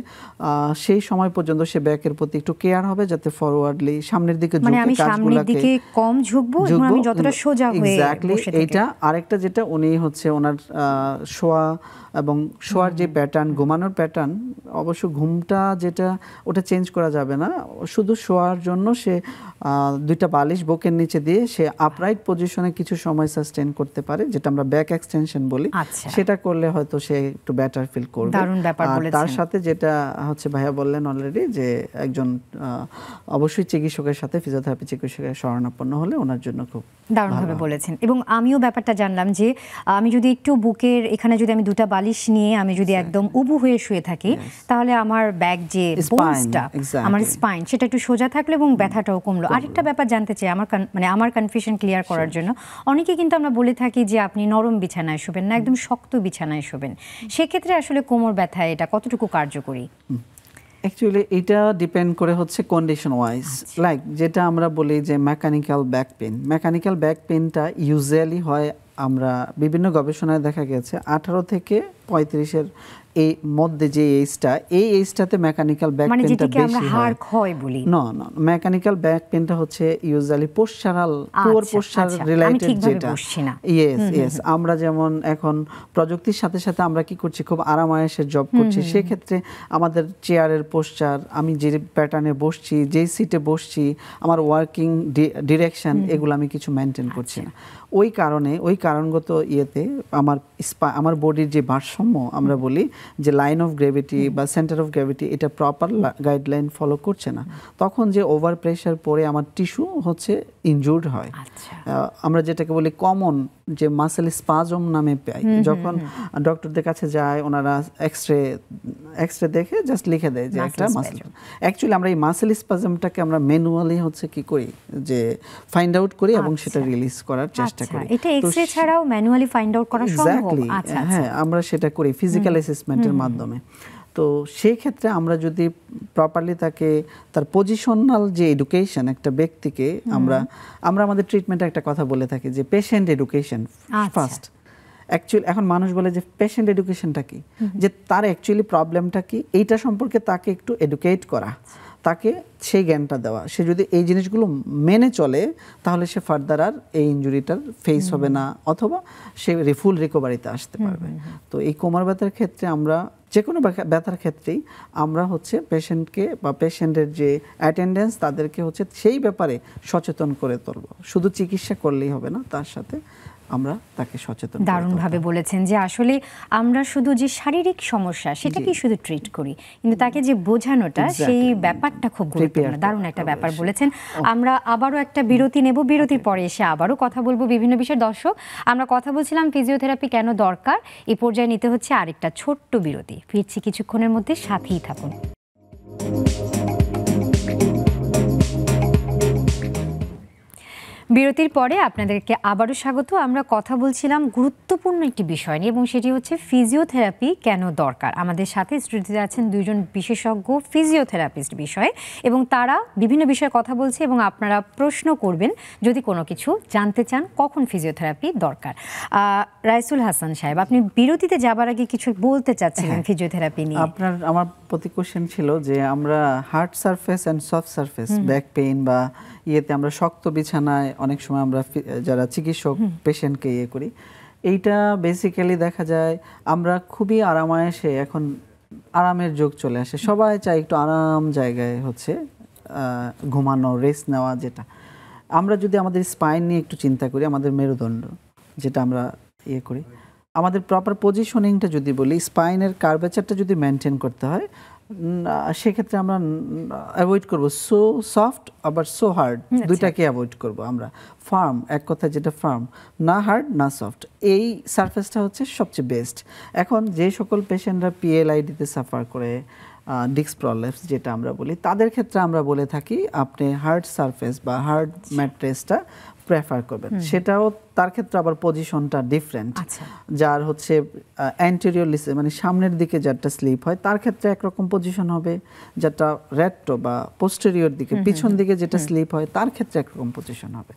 [SPEAKER 2] সেই সময় পর্যন্ত সে ব্যাকের প্রতি একটু কেয়ার হবে, যাতে ফরওয়ার্ডলি সামনের দিকে ঝুঁকে কাজগুলোকে
[SPEAKER 1] কম ঝুঁকবো এবং আমি যতটা সোজা হয়ে বসে থাকি।
[SPEAKER 2] এইটা আরেকটা যেটা উনি হচ্ছে ওনার শোয়া এবং শোয়ার যে প্যাটার্ন, ঘুমানোর প্যাটার্ন, অবশ্য ঘুমটা যেটা ওটা চেঞ্জ করা যাবে না, শুধু শোয়ার জন্য সে দুইটা বালিশ বুকের নিচে দিয়ে সে আপরাইট পজিশনে কিছু সময় সাস্টেইন করতে পারে, যেটা আমরা ব্যাক এক্সটেনশন বলি। সেটা করলে হয়তো সে একটু বেটার ফিল করবে। আর তার সাথে যেটা হচ্ছে ভাইয়া বললেন অলরেডি যে একজন অবশ্যই চিকিৎসকের সাথে, ফিজিওথেরাপি চিকিৎসকের শরণাপন্ন হলে ওনার জন্য খুব
[SPEAKER 1] দারুণভাবে বলেছেন। এবং আমিও ব্যাপারটা জানলাম যে আমি যদি একটু বুকের এখানে যদি আমি দুটা বালিশ নিয়ে আমি যদি একদম উবু হয়ে শুয়ে থাকি, তাহলে আমার ব্যাক যে বোনসটা, আমার স্পাইন, সেটা একটু সোজা থাকলো এবং ব্যথাটাও কমলো। আরেকটা ব্যাপার জানতে চাই আমার কনফিউশন ক্লিয়ার করার জন্য, অনেকে কিন্তু আমরা বলে থাকি যে আপনি নরম বিছানায় শোবেন না, একদম শক্ত বিছানায় শোবেন, সেক্ষেত্রে আসলে কোমর ব্যথা এটা কতটুকু কার্যকরী?
[SPEAKER 2] অ্যাকচুয়ালি এটা ডিপেন্ড করে হচ্ছে কন্ডিশন ওয়াইজ। লাইক যেটা আমরা বলি যে মেকানিক্যাল ব্যাক পেনটা ইউজুয়ালি হয়, আমরা বিভিন্ন গবেষণায় দেখা গেছে 18 থেকে 35-এর এই মধ্যে যে এই এইজটাতে মেকানিক্যাল ব্যাক পেনটা বেশি হয়। না মেকানিক্যাল ব্যাক পেনটা হচ্ছে ইউজুয়ালি পোস্চারাল, পুয়ার পোস্চার রিলেটেড, যেটা ইয়েস আমরা যেমন এখন প্রযুক্তির সাথে সাথে আমরা কি করছি, খুব আরামায়েশের জব করছি, সেক্ষেত্রে আমাদের চেয়ারের পোস্চার, আমি যে প্যাটার্নে বসছি, যেই সিটে বসছি, আমার ওয়ার্কিং ডিরেকশন, এগুলো আমি কিছু মেনটেন করছি না। ওই কারণগত ইয়েতে আমার বডির যে ভারসাম্য আমরা বলি যে লাইন অফ গ্র্যাভিটি বা সেন্টার অফ গ্র্যাভিটি, এটা প্রপার গাইডলাইন ফলো করছে না, তখন যে ওভার প্রেশার পড়ে আমার টিস্যু হচ্ছে ইনজুর্ড হয়। আমরা যেটাকে বলি কমন যে মাসেল স্পাজম নামে পাই, যখন ডক্টরদের কাছে যায় ওনারা এক্সরে দেখে জাস্ট লিখে দেয় যে একটা মাসেল। অ্যাকচুয়ালি আমরা এই মাসেল স্পাজমটাকে আমরা ম্যানুয়ালি হচ্ছে কি করি যে ফাইন্ড আউট করি এবং সেটা রিলিজ করার চেষ্টা করি।
[SPEAKER 1] এটা এক্সরে ছাড়াও ম্যানুয়ালি ফাইন্ড আউট করা সম্ভব?
[SPEAKER 2] হ্যাঁ, আমরা সেটা করি ফিজিক্যাল অ্যাসেসমেন্টের মাধ্যমে। তো সেই ক্ষেত্রে আমরা যদি প্রপারলি তাকে তার পজিশনাল যে এডুকেশন একটা ব্যক্তিকে আমরা আমাদের ট্রিটমেন্টে একটা কথা বলে থাকি যে পেশেন্ট এডুকেশন ফার্স্ট। অ্যাকচুয়ালি এখন মানুষ বলে যে পেশেন্ট এডুকেশনটা কি, যে তার অ্যাকচুয়ালি প্রবলেমটা কি, এইটা সম্পর্কে তাকে একটু এডুকেট করা, তাকে সেই জ্ঞানটা দেওয়া। সে যদি এই জিনিসগুলো মেনে চলে তাহলে সে ফার্দার আর এই ইনজুরিটার ফেস হবে না, অথবা সে ফুল রিকভারিতে আসতে পারবে। তো এই কোমর ব্যথার ক্ষেত্রে আমরা যে কোনো ব্যথার ক্ষেত্রেই আমরা হচ্ছে পেশেন্টকে বা পেশেন্টের যে অ্যাটেন্ডেন্স তাদেরকে হচ্ছে সেই ব্যাপারে সচেতন করে তুলব। শুধু চিকিৎসা করলেই হবে না, তার সাথে আমরা তাকে সচেতন।
[SPEAKER 1] দারুণভাবে বলেছেন যে আসলে আমরা শুধু যে শারীরিক সমস্যা সেটাকেই শুধু ট্রিট করি, কিন্তু তাকে যে বোঝানোটা সেই ব্যাপারটা খুব গুরুত্বপূর্ণ। দারুণ একটা ব্যাপার বলেছেন। আমরা আবারও একটা বিরতি নেব, বিরতির পরে এসে আবারও কথা বলবো বিভিন্ন বিষয়ে। দর্শক, আমরা কথা বলছিলাম ফিজিওথেরাপি কেন দরকার, এই পর্যায়ে নিতে হচ্ছে আরেকটা ছোট্ট বিরতি। ফিরছি কিছুক্ষণের মধ্যে, সাথেই থাকুন। বিরতির পরে আপনাদেরকে আবারও স্বাগত। আমরা কথা বলছিলাম গুরুত্বপূর্ণ একটি বিষয় নিয়ে, এবং সেটি হচ্ছে ফিজিওথেরাপি কেন দরকার। আমাদের সাথে স্টুডিওতে আছেন দুইজন বিশেষজ্ঞ ফিজিওথেরাপিস্ট বিষয়ে, এবং তারা বিভিন্ন বিষয়ে কথা বলছে, এবং আপনারা প্রশ্ন করবেন যদি কোনো কিছু জানতে চান কখন ফিজিওথেরাপি দরকার। রাইসুল হাসান সাহেব, আপনি বিরতিতে যাবার আগে কিছু বলতে চাচ্ছিলেন ফিজিওথেরাপি নিয়ে।
[SPEAKER 2] আমার প্রতি কোশ্চেন ছিল যে আমরা hard surface and soft surface, back pain বা ইয়েতে আমরা শক্ত বিছানায় অনেক সময় আমরা যারা চিকিৎসক পেশেন্টকে ইয়ে করি, এইটা বেসিক্যালি দেখা যায় আমরা খুবই আরামায়েসে, এখন আরামের যুগ চলে আসে, সবাই চায় একটু আরাম জায়গায় হচ্ছে ঘুমানো, রেস্ট নেওয়া। যেটা আমরা যদি আমাদের স্পাইন নিয়ে একটু চিন্তা করি, আমাদের মেরুদণ্ড যেটা আমরা ইয়ে করি, আমাদের প্রপার পজিশনিংটা যদি বলি, স্পাইনের কার্ভেচারটা যদি মেনটেন করতে হয়, সেক্ষেত্রে আমরা অ্যাভয়েড করব সো সফট আবার সো হার্ড, দুইটাকে অ্যাভয়েড করব আমরা। ফার্ম, এক কথায় যেটা ফার্ম, না হার্ড না সফট, এই সারফেসটা হচ্ছে সবচেয়ে বেস্ট। এখন যে সকল পেশেন্টরা পিএলআইডিতে সাফার করে, ডিস্ক প্রলেপস যেটা আমরা বলি, তাদের ক্ষেত্রে আমরা বলে থাকি আপনি হার্ড সারফেস বা হার্ড ম্যাট্রেসটা প্রেফার করবেন। সেটাও তার ক্ষেত্রে আবার পজিশনটা ডিফারেন্ট। যার হচ্ছে অ্যান্টেরিয়র মানে সামনের দিকে যারটা স্লিপ হয় তার ক্ষেত্রে একরকম পজিশন হবে, যেটা রেট্রো বা পোস্টেরিয়র দিকে পিছন দিকে যেটা স্লিপ হয় তার ক্ষেত্রে একরকম পজিশন হবে।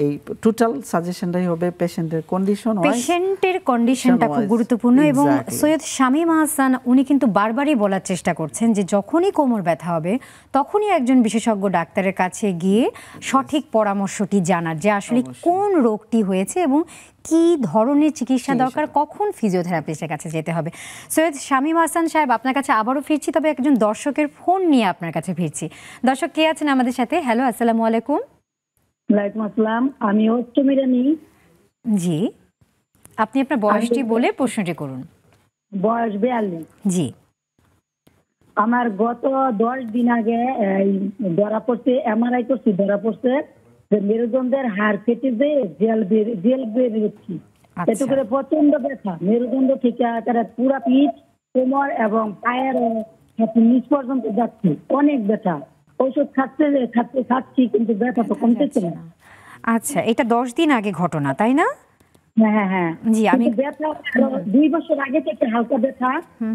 [SPEAKER 2] এই টোটাল সাজেশনটাই হবে পেশেন্টের কন্ডিশন,
[SPEAKER 1] পেশেন্টের কন্ডিশনটা খুব গুরুত্বপূর্ণ। এবং সৈয়দ শামীম আহসান উনি কিন্তু বারবারই বলার চেষ্টা করছেন যে যখনই কোমর ব্যথা হবে তখনই একজন বিশেষজ্ঞ ডাক্তারের কাছে গিয়ে সঠিক পরামর্শটি জানার, যে আসলে কোন রোগটি হয়েছে এবং কি ধরনের চিকিৎসা দরকার, কখন ফিজিওথেরাপিস্টের কাছে যেতে হবে। সৈয়দ শামীম আহসান সাহেব, আপনার কাছে আবারও ফিরছি, তবে একজন দর্শকের ফোন নিয়ে আপনার কাছে ফিরছি। দর্শক কে আছেন আমাদের সাথে? হ্যালো, আসসালামু আলাইকুম।
[SPEAKER 5] ওয়ালাইকুম আসসালাম, আমি অষ্টমী রানী।
[SPEAKER 1] জি, আপনি আপনার বয়সটি বলে প্রশ্নটি করুন।
[SPEAKER 5] বয়স 42।
[SPEAKER 1] জি,
[SPEAKER 5] আমার গত 10 দিন আগে ধরা পড়ছে, এমআরআই করছি, ধরা পড়ছে যে মেরুদণ্ডের হাড় কেটে যে জেল বেরিয়েছি। এতে করে প্রচন্ড ব্যথা, মেরুদণ্ড থেকে পুরা পিঠ, কোমর এবং পায়ের নিচ পর্যন্ত যাচ্ছে, অনেক ব্যথা। ঔষধ খাচ্ছি কিন্তু ব্যথা তো কমতেছে না।
[SPEAKER 1] আচ্ছা, এটা 10 দিন আগে ঘটনা, তাই না?
[SPEAKER 5] হ্যাঁ হ্যাঁ,
[SPEAKER 1] জি, আমি
[SPEAKER 5] ব্যথা 2 বছর আগে থেকে হালকা ব্যথা,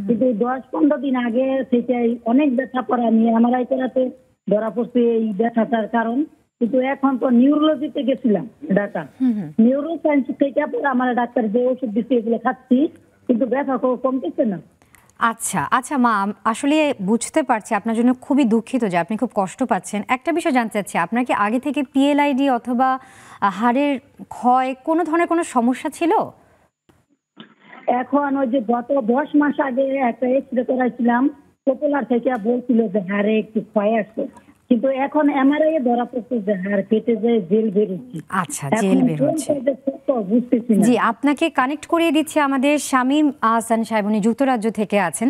[SPEAKER 5] কিন্তু 10-15 দিন আগে থেকে অনেক ব্যথা পড়া নিয়ে এমআরআই করাতে ধরা পড়ছে এই ব্যথাটার কারণ। কিন্তু এখন তো নিউরোলজিতে গেছিলাম ডাক্তার, নিউরোসায়েন্স থেকে পরে আমার ডাক্তার যে ওষুধ দিচ্ছে এগুলো খাচ্ছি, কিন্তু ব্যথা কমতেছে না।
[SPEAKER 1] আচ্ছা আচ্ছা মা, আসলে বুঝতে পারছি, আপনার জন্য খুবই দুঃখিত যে আপনি খুব কষ্ট পাচ্ছেন। একটা বিষয় জানতে চাচ্ছি, আপনার কি আগে থেকে পিএলআইডি অথবা হাড়ের ক্ষয় কোনো ধরনের কোনো সমস্যা ছিল?
[SPEAKER 5] এখন ওই যে গত 10 মাস আগে একটা এক্সরে করাইছিলাম, পপুলার থেকে বলছিল যে হাড়ে একটু ক্ষয় আসছে, কিন্তু এখন এমআরআই ধরা পড়ছে যে হাড় কেটে যায়, জেল বেরোচ্ছে।
[SPEAKER 1] আচ্ছা, জেল বের হচ্ছে। জি, আপনাকে কানেক্ট করিয়ে দিচ্ছি আমাদের শামীম আহসান সাহেব, উনি যুক্তরাজ্য থেকে আছেন।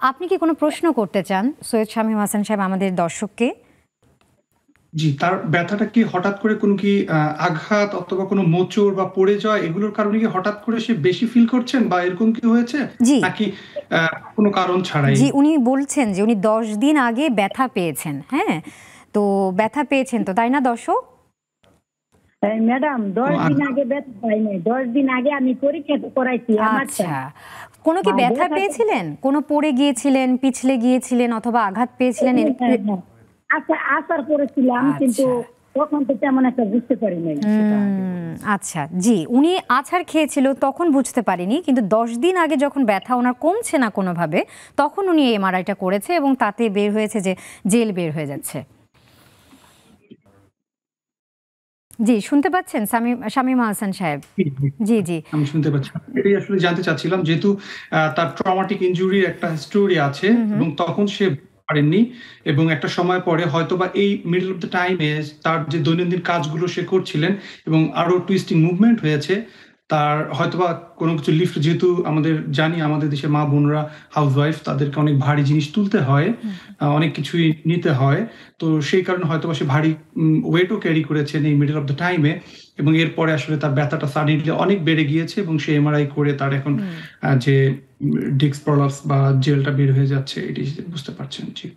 [SPEAKER 1] আপনি কি কোনো প্রশ্ন করতে চান সৈয়দ শামীম আহসান সাহেব আমাদের দর্শককে?
[SPEAKER 3] জি, তার ব্যথাটা কি হঠাৎ করে কোনো কি আঘাত অথবা কোনো মোচড় বা পড়ে যাওয়া এগুলোর কারণে কি হঠাৎ করে সে বেশি ফিল করছেন বা এরকম কি হয়েছে, নাকি কোনো কারণ ছাড়াই?
[SPEAKER 1] জি, উনি বলছেন যে উনি 10 দিন আগে ব্যথা পেয়েছেন। হ্যাঁ, তো ব্যথা পেয়েছেন তো, তাই না দর্শক?
[SPEAKER 5] ম্যাডাম 10 দিন আগে ব্যথা পাই নাই, 10 দিন আগে আমি পরীক্ষা করাইছি।
[SPEAKER 1] আচ্ছা, কোনো কি ব্যথা পেয়েছিলেন? কোনো পড়ে গিয়েছিলেন, পিছলে গিয়েছিলেন অথবা আঘাত পেয়েছিলেন?
[SPEAKER 5] আচ্ছা, আসার পরেছিলাম, কিন্তু তখন তো তেমন একটা বুঝতে পারি নাই।
[SPEAKER 1] আচ্ছা, জি, উনি আছাড় খেয়েছিল তখন বুঝতে পারিনি, কিন্তু 10 দিন আগে যখন ব্যথা ওনার কমছে না কোনোভাবে, তখন উনি এমআরআইটা করেছে এবং তাতে বের হয়েছে যে জেল বের হয়ে যাচ্ছে। জি, শুনতে পাচ্ছেন শামীম আহসান সাহেব? জি জি,
[SPEAKER 3] আমি শুনতে পাচ্ছি। এটাই আসলে জানতে চাচ্ছিলাম, যেহেতু তার ট্রমাটিক ইনজুরির একটা স্টোরি আছে এবং তখন সে পারেননি, এবং একটা সময় পরে হয়তোবা এই মিডল অফ দ্য টাইমে তার যে দৈনন্দিন কাজগুলো সে করছিলেন এবং আরো টুইস্টিং মুভমেন্ট হয়েছে, তার হয়তোবা কোনো কিছু লিফট, যেহেতু আমাদের জানি আমাদের দেশে মা বোনরা হাউসওয়াইফ, তাদেরকে অনেক ভারী জিনিস তুলতে হয়, অনেক কিছুই নিতে হয়, তো সেই কারণে হয়তোবা সে ভারী ওয়েটও ক্যারি করেছেন এই মিডল অফ দ্য টাইমে, এবং এরপরে আসলে তার ব্যথাটা সাডেনলি অনেক বেড়ে গিয়েছে এবং সে এমআরআই করে তার এখন যে ডিস্ক প্রলাপস বা জেলটা বের হয়ে যাচ্ছে, এটি বুঝতে পারছেন। জি,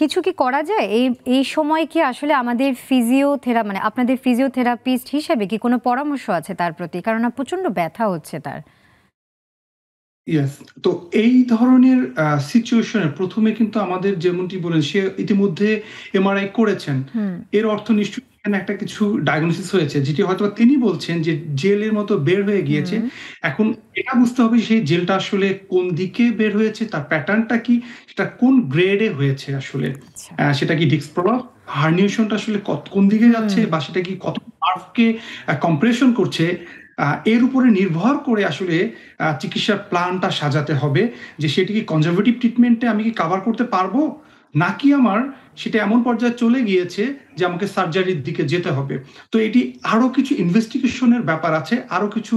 [SPEAKER 1] কিছু কি করা যায় এই সময়? কি আসলে আমাদের মানে আপনাদের ফিজিওথেরাপিস্ট হিসেবে কি কোনো পরামর্শ আছে তার প্রতি? কারণ প্রচন্ড ব্যথা হচ্ছে তার।
[SPEAKER 3] ইয়েস, তো এই ধরনের সিচুয়েশনে প্রথমে কিন্তু আমাদের যেমনটি বলেন, সে ইতিমধ্যে এমআরআই করেছেন, এর অর্থ নিশ্চয়ই একটা কিছু ডায়াগনোসিস হয়েছে, যেটি হয়তো তিনি বলছেন যে জেলের মতো বের হয়ে গিয়েছে। এখন এটা বুঝতে হবে সেই জেলটা আসলে কোন দিকে বের হয়েছে, তার প্যাটার্নটা কি, সেটা কোন গ্রেডে হয়েছে আসলে। সেটা কি ডিস্ক প্রলাপস, হার্নিয়েশনটা আসলে কোন দিকে যাচ্ছে, বা সেটা কি কত নার্ভকে কম্প্রেশন করছে, এর উপরে নির্ভর করে আসলে চিকিৎসার প্ল্যানটা সাজাতে হবে, যে সেটি কি কনজারভেটিভ ট্রিটমেন্টে আমি কি কভার করতে পারবো, নাকি আমার সেটা এমন পর্যায়ে চলে গিয়েছে যে আমাকে সার্জারির দিকে যেতে হবে। তো এটি আরো কিছু ইনভেস্টিগেশনের ব্যাপার আছে, আরো কিছু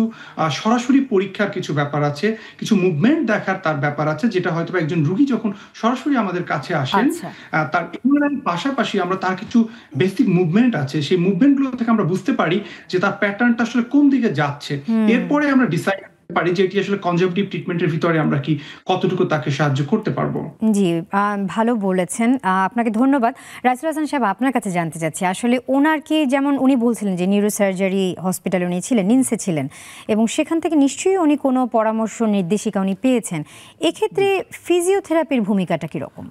[SPEAKER 3] সরাসরি পরীক্ষার কিছু ব্যাপার আছে, কিছু মুভমেন্ট দেখার তার ব্যাপার আছে, যেটা হয়তো একজন রোগী যখন সরাসরি আমাদের কাছে আসেন, তার পাশাপাশি আমরা তার কিছু বেসিক মুভমেন্ট আছে, সেই মুভমেন্টগুলো থেকে আমরা বুঝতে পারি যে তার প্যাটার্নটা আসলে কোন দিকে যাচ্ছে। এরপরে আমরা ডিসাইড পারি যে এটি আসলে কনজারভেটিভ ট্রিটমেন্টের ভিতরে আমরা কি কতটুকু তাকে সাহায্য করতে পারবো।
[SPEAKER 1] জি, ভালো বলেছেন, আপনাকে ধন্যবাদ। রাইসুল হাসান সাহেব, আপনার কাছে জানতে চাচ্ছি, আসলে ওনার কি, যেমন উনি বলছিলেন যে নিউরোসার্জারি হসপিটালে উনি ছিলেন, নিমসে ছিলেন, এবং সেখান থেকে নিশ্চয়ই উনি কোনো পরামর্শ নির্দেশিকা উনি পেয়েছেন। এক্ষেত্রে ফিজিওথেরাপির ভূমিকাটা কীরকম?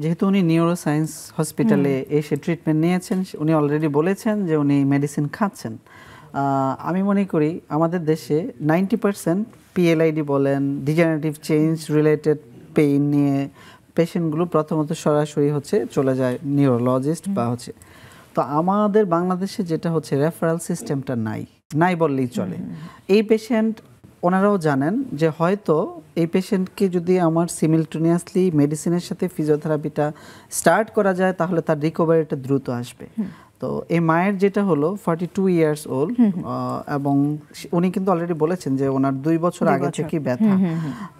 [SPEAKER 2] যেহেতু উনি নিউরোসায়েন্স হসপিটালে এসে ট্রিটমেন্ট নিয়েছেন, উনি অলরেডি বলেছেন যে উনি মেডিসিন খাচ্ছেন। আমি মনে করি আমাদের দেশে 90% PLID বলেন, ডিজেনারেটিভ চেঞ্জ রিলেটেড পেইন নিয়ে পেশেন্টগুলো প্রথমত সরাসরি চলে যায় নিউরোলজিস্ট বা তো আমাদের বাংলাদেশে যেটা রেফারেল সিস্টেমটা নাই বললেই চলে। এই পেশেন্ট ওনারাও জানেন যে হয়তো এই পেশেন্টকে যদি আমার সিমিলটেনিয়াসলি মেডিসিনের সাথে ফিজিওথেরাপিটা স্টার্ট করা যায় তাহলে তার রিকভারিটা দ্রুত আসবে। তো এই মায়ের যেটা হলো 42 ইয়ার্স ওল্ড, এবং উনি কিন্তু অলরেডি বলেছেন যে ওনার 2 বছর আগে থেকে ব্যথা।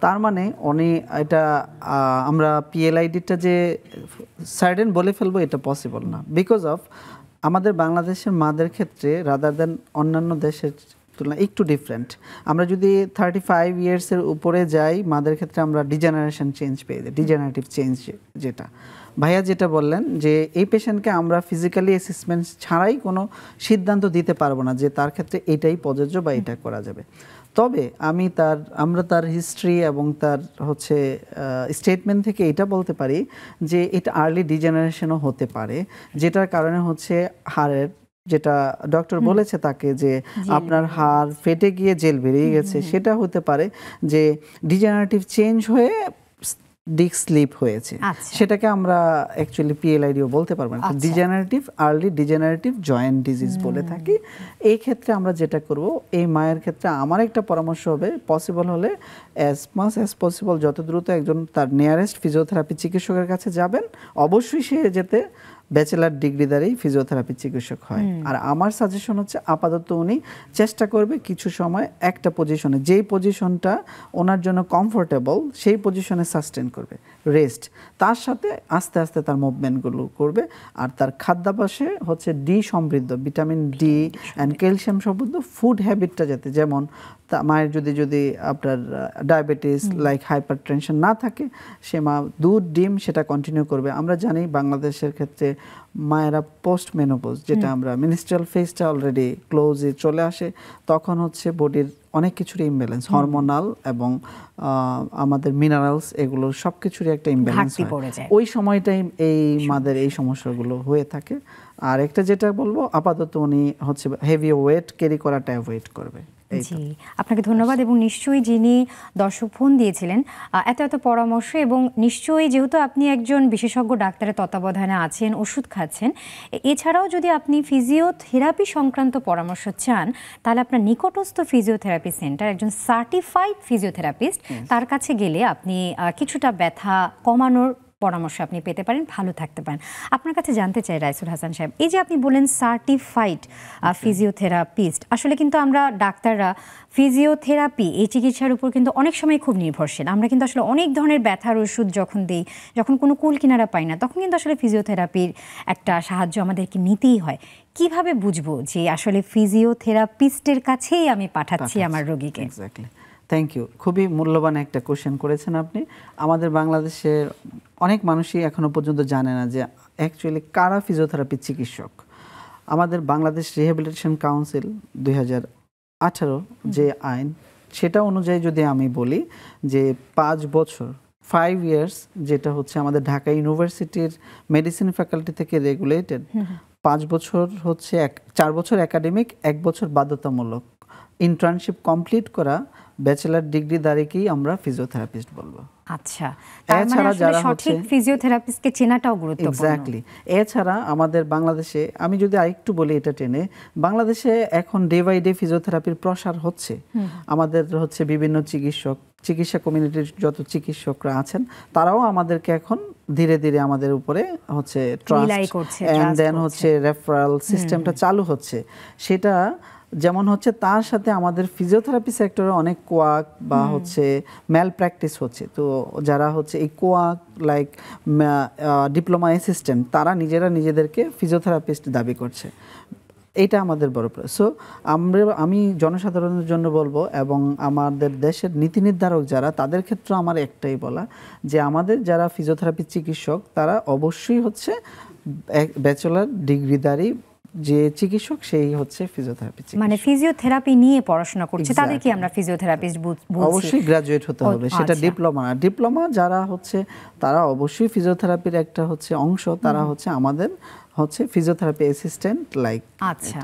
[SPEAKER 2] তার মানে উনি এটা আমরা PLIDটা যে সার্টেন বলে ফেলবো এটা পসিবল না, বিকজ অফ আমাদের বাংলাদেশের মাদের ক্ষেত্রে রাদার দেন অন্যান্য দেশের তুলনায় একটু ডিফারেন্ট। আমরা যদি 35 ইয়ার্সের উপরে যাই, মাদের ক্ষেত্রে আমরা ডিজেনারেশন চেঞ্জ পেয়ে যাই, ডিজেনারেটিভ চেঞ্জ যেটা ভাইয়া যেটা বললেন যে এই পেশেন্টকে আমরা ফিজিক্যালি অ্যাসেসমেন্ট ছাড়াই কোনো সিদ্ধান্ত দিতে পারবো না যে তার ক্ষেত্রে এটাই প্রযোজ্য বা এটা করা যাবে। তবে আমরা তার হিস্ট্রি এবং তার স্টেটমেন্ট থেকে এটা বলতে পারি যে এটা আর্লি ডিজেনারেশনও হতে পারে, যেটার কারণে হাড়ের, যেটা ডক্টর বলেছে তাকে যে আপনার হাড় ফেটে গিয়ে জেল বেরিয়ে গেছে, সেটা হতে পারে যে ডিজেনারেটিভ চেঞ্জ হয়ে ডিস্ক স্লিপ হয়েছে। সেটাকে আমরা অ্যাকচুয়ালি PLIDও বলতে পারবো না, degenerative early degenerative joint disease বলে থাকি। এই ক্ষেত্রে আমরা যেটা করব, এই মায়ের ক্ষেত্রে আমার একটা পরামর্শ হবে, পসিবল হলে অ্যাজ মাচ অ্যাজ পসিবল যত দ্রুত একজন তার নিয়ারেস্ট ফিজিওথেরাপি চিকিৎসকের কাছে যাবেন। অবশ্যই সে যেতে ব্যাচেলার ডিগ্রিধারী ফিজিওথেরাপি চিকিৎসক হয়। আর আমার সাজেশন আপাতত উনি চেষ্টা করবে কিছু সময় একটা পজিশনে, যেই পজিশনটা ওনার জন্য কমফোর্টেবল সেই পজিশনে সাস্টেন করবে, রেস্ট, তার সাথে আস্তে আস্তে তার মুভমেন্টগুলো করবে। আর তার খাদ্যাভ্যাসে ডি সমৃদ্ধ, ভিটামিন ডি অ্যান্ড ক্যালসিয়াম সমৃদ্ধ ফুড হ্যাবিটটা যাতে, যেমন মায়ের যদি আপনার ডায়াবেটিস লাইক হাইপার টেনশন না থাকে, সে মা দুধ ডিম সেটা কন্টিনিউ করবে। আমরা জানি বাংলাদেশের ক্ষেত্রে মায়েরা পোস্ট মেনোপজ, যেটা আমরা মিনিস্ট্রাল ফেজটা অলরেডি ক্লোজে চলে আসে, তখন বডির অনেক কিছুরই ইমব্যালেন্স, হরমোনাল এবং আমাদের মিনারেলস, এগুলোর সব কিছুরই একটা ইমব্যালেন্স হয়। ওই সময়টাই এই মাদের এই সমস্যাগুলো হয়ে থাকে। আর একটা যেটা বলবো, আপাতত উনি হেভি ওয়েট ক্যারি করাটা অ্যাভয়েড করবে।
[SPEAKER 1] জি, আপনাকে ধন্যবাদ। এবং নিশ্চয়ই যিনি দর্শক ফোন দিয়েছিলেন, এত পরামর্শ, এবং নিশ্চয়ই যেহেতু আপনি একজন বিশেষজ্ঞ ডাক্তারের তত্ত্বাবধানে আছেন, ওষুধ খাচ্ছেন, এছাড়াও যদি আপনি ফিজিওথেরাপি সংক্রান্ত পরামর্শ চান, তাহলে আপনার নিকটস্থ ফিজিওথেরাপি সেন্টার, একজন সার্টিফাইড ফিজিওথেরাপিস্ট, তার কাছে গেলে আপনি কিছুটা ব্যথা কমানোর পরামর্শ আপনি পেতে পারেন, ভালো থাকতে পারেন। আপনার কাছে জানতে চাই রাইসুল হাসান সাহেব, এই যে আপনি বলেন সার্টিফাইড ফিজিওথেরাপিস্ট, আসলে কিন্তু আমরা ডাক্তাররা ফিজিওথেরাপি এই চিকিৎসার উপর কিন্তু অনেক সময় খুব নির্ভরশীল। আমরা কিন্তু আসলে অনেক ধরনের ব্যথার ওষুধ যখন দিই, যখন কোনো কুল কিনারা পাই না, তখন কিন্তু আসলে ফিজিওথেরাপির একটা সাহায্য আমাদেরকে নিতেই হয়। কিভাবে বুঝবো যে আসলে ফিজিওথেরাপিস্টের কাছেই আমি পাঠাচ্ছি আমার রোগীকে?
[SPEAKER 2] থ্যাংক ইউ, খুবই মূল্যবান একটা কোশ্চেন করেছেন আপনি। আমাদের বাংলাদেশের অনেক মানুষই এখনো পর্যন্ত জানে না যে অ্যাকচুয়ালি কারা ফিজিওথেরাপি চিকিৎসক। আমাদের বাংলাদেশ রিহ্যাবিলিটেশন কাউন্সিল 2018 যে আইন, সেটা অনুযায়ী যদি আমি বলি যে 5 বছর 5 ইয়ার্স, যেটা আমাদের ঢাকা ইউনিভার্সিটির মেডিসিন ফ্যাকাল্টি থেকে রেগুলেটেড, 5 বছর হচ্ছে 4 বছর একাডেমিক, 1 বছর বাধ্যতামূলক ইন্টার্নশিপ কমপ্লিট করা ব্যাচেলর ডিগ্রিধারীকেই আমরা ফিজিওথেরাপিস্ট বলবো।
[SPEAKER 1] আচ্ছা, তার মানে আসলে সঠিক ফিজিওথেরাপিস্টকে চেনাটাও গুরুত্বপূর্ণ।
[SPEAKER 2] এক্স্যাক্টলি। এছাড়া আমাদের বাংলাদেশে, আমি যদি আরেকটু বলি এটা টেনে, বাংলাদেশে এখন ডে বাই ডে ফিজিওথেরাপির প্রসার হচ্ছে। আমাদের হচ্ছে বিভিন্ন চিকিৎসা কমিউনিটির যত চিকিৎসকরা আছেন তারাও আমাদেরকে এখন ধীরে ধীরে আমাদের উপরে হচ্ছে ট্রাস্ট এন্ড দেন হচ্ছে রেফারেল সিস্টেমটা চালু হচ্ছে। সেটা যেমন হচ্ছে তার সাথে আমাদের ফিজিওথেরাপি সেক্টরে অনেক কোয়াক বা হচ্ছে ম্যাল প্র্যাকটিস হচ্ছে। তো যারা হচ্ছে এই কোয়াক লাইক ডিপ্লোমা অ্যাসিস্ট্যান্ট তারা নিজেদেরকে ফিজিওথেরাপিস্ট দাবি করছে। এটা আমাদের বড় সো আমি জনসাধারণের জন্য বলবো এবং আমাদের দেশের নীতি নির্ধারক যারা, তাদের ক্ষেত্রে আমার একটাই বলা যে আমাদের যারা ফিজিওথেরাপি চিকিৎসক তারা অবশ্যই হচ্ছে ব্যাচেলর ডিগ্রিধারী যে চিকিৎসক সেই হচ্ছে ফিজিওথেরাপি চিকিৎসক,
[SPEAKER 1] মানে ফিজিওথেরাপি নিয়ে পড়াশোনা করছে তাদেরকে আমরা ফিজিওথেরাপিস্ট বলছি।
[SPEAKER 2] অবশ্যই গ্র্যাজুয়েট হতে হবে, সেটা ডিপ্লোমা যারা হচ্ছে তারা অবশ্যই ফিজিওথেরাপির একটা হচ্ছে অংশ, তারা হচ্ছে আমাদের হচ্ছে ফিজিওথেরাপি অ্যাসিস্ট্যান্ট লাইক।
[SPEAKER 1] আচ্ছা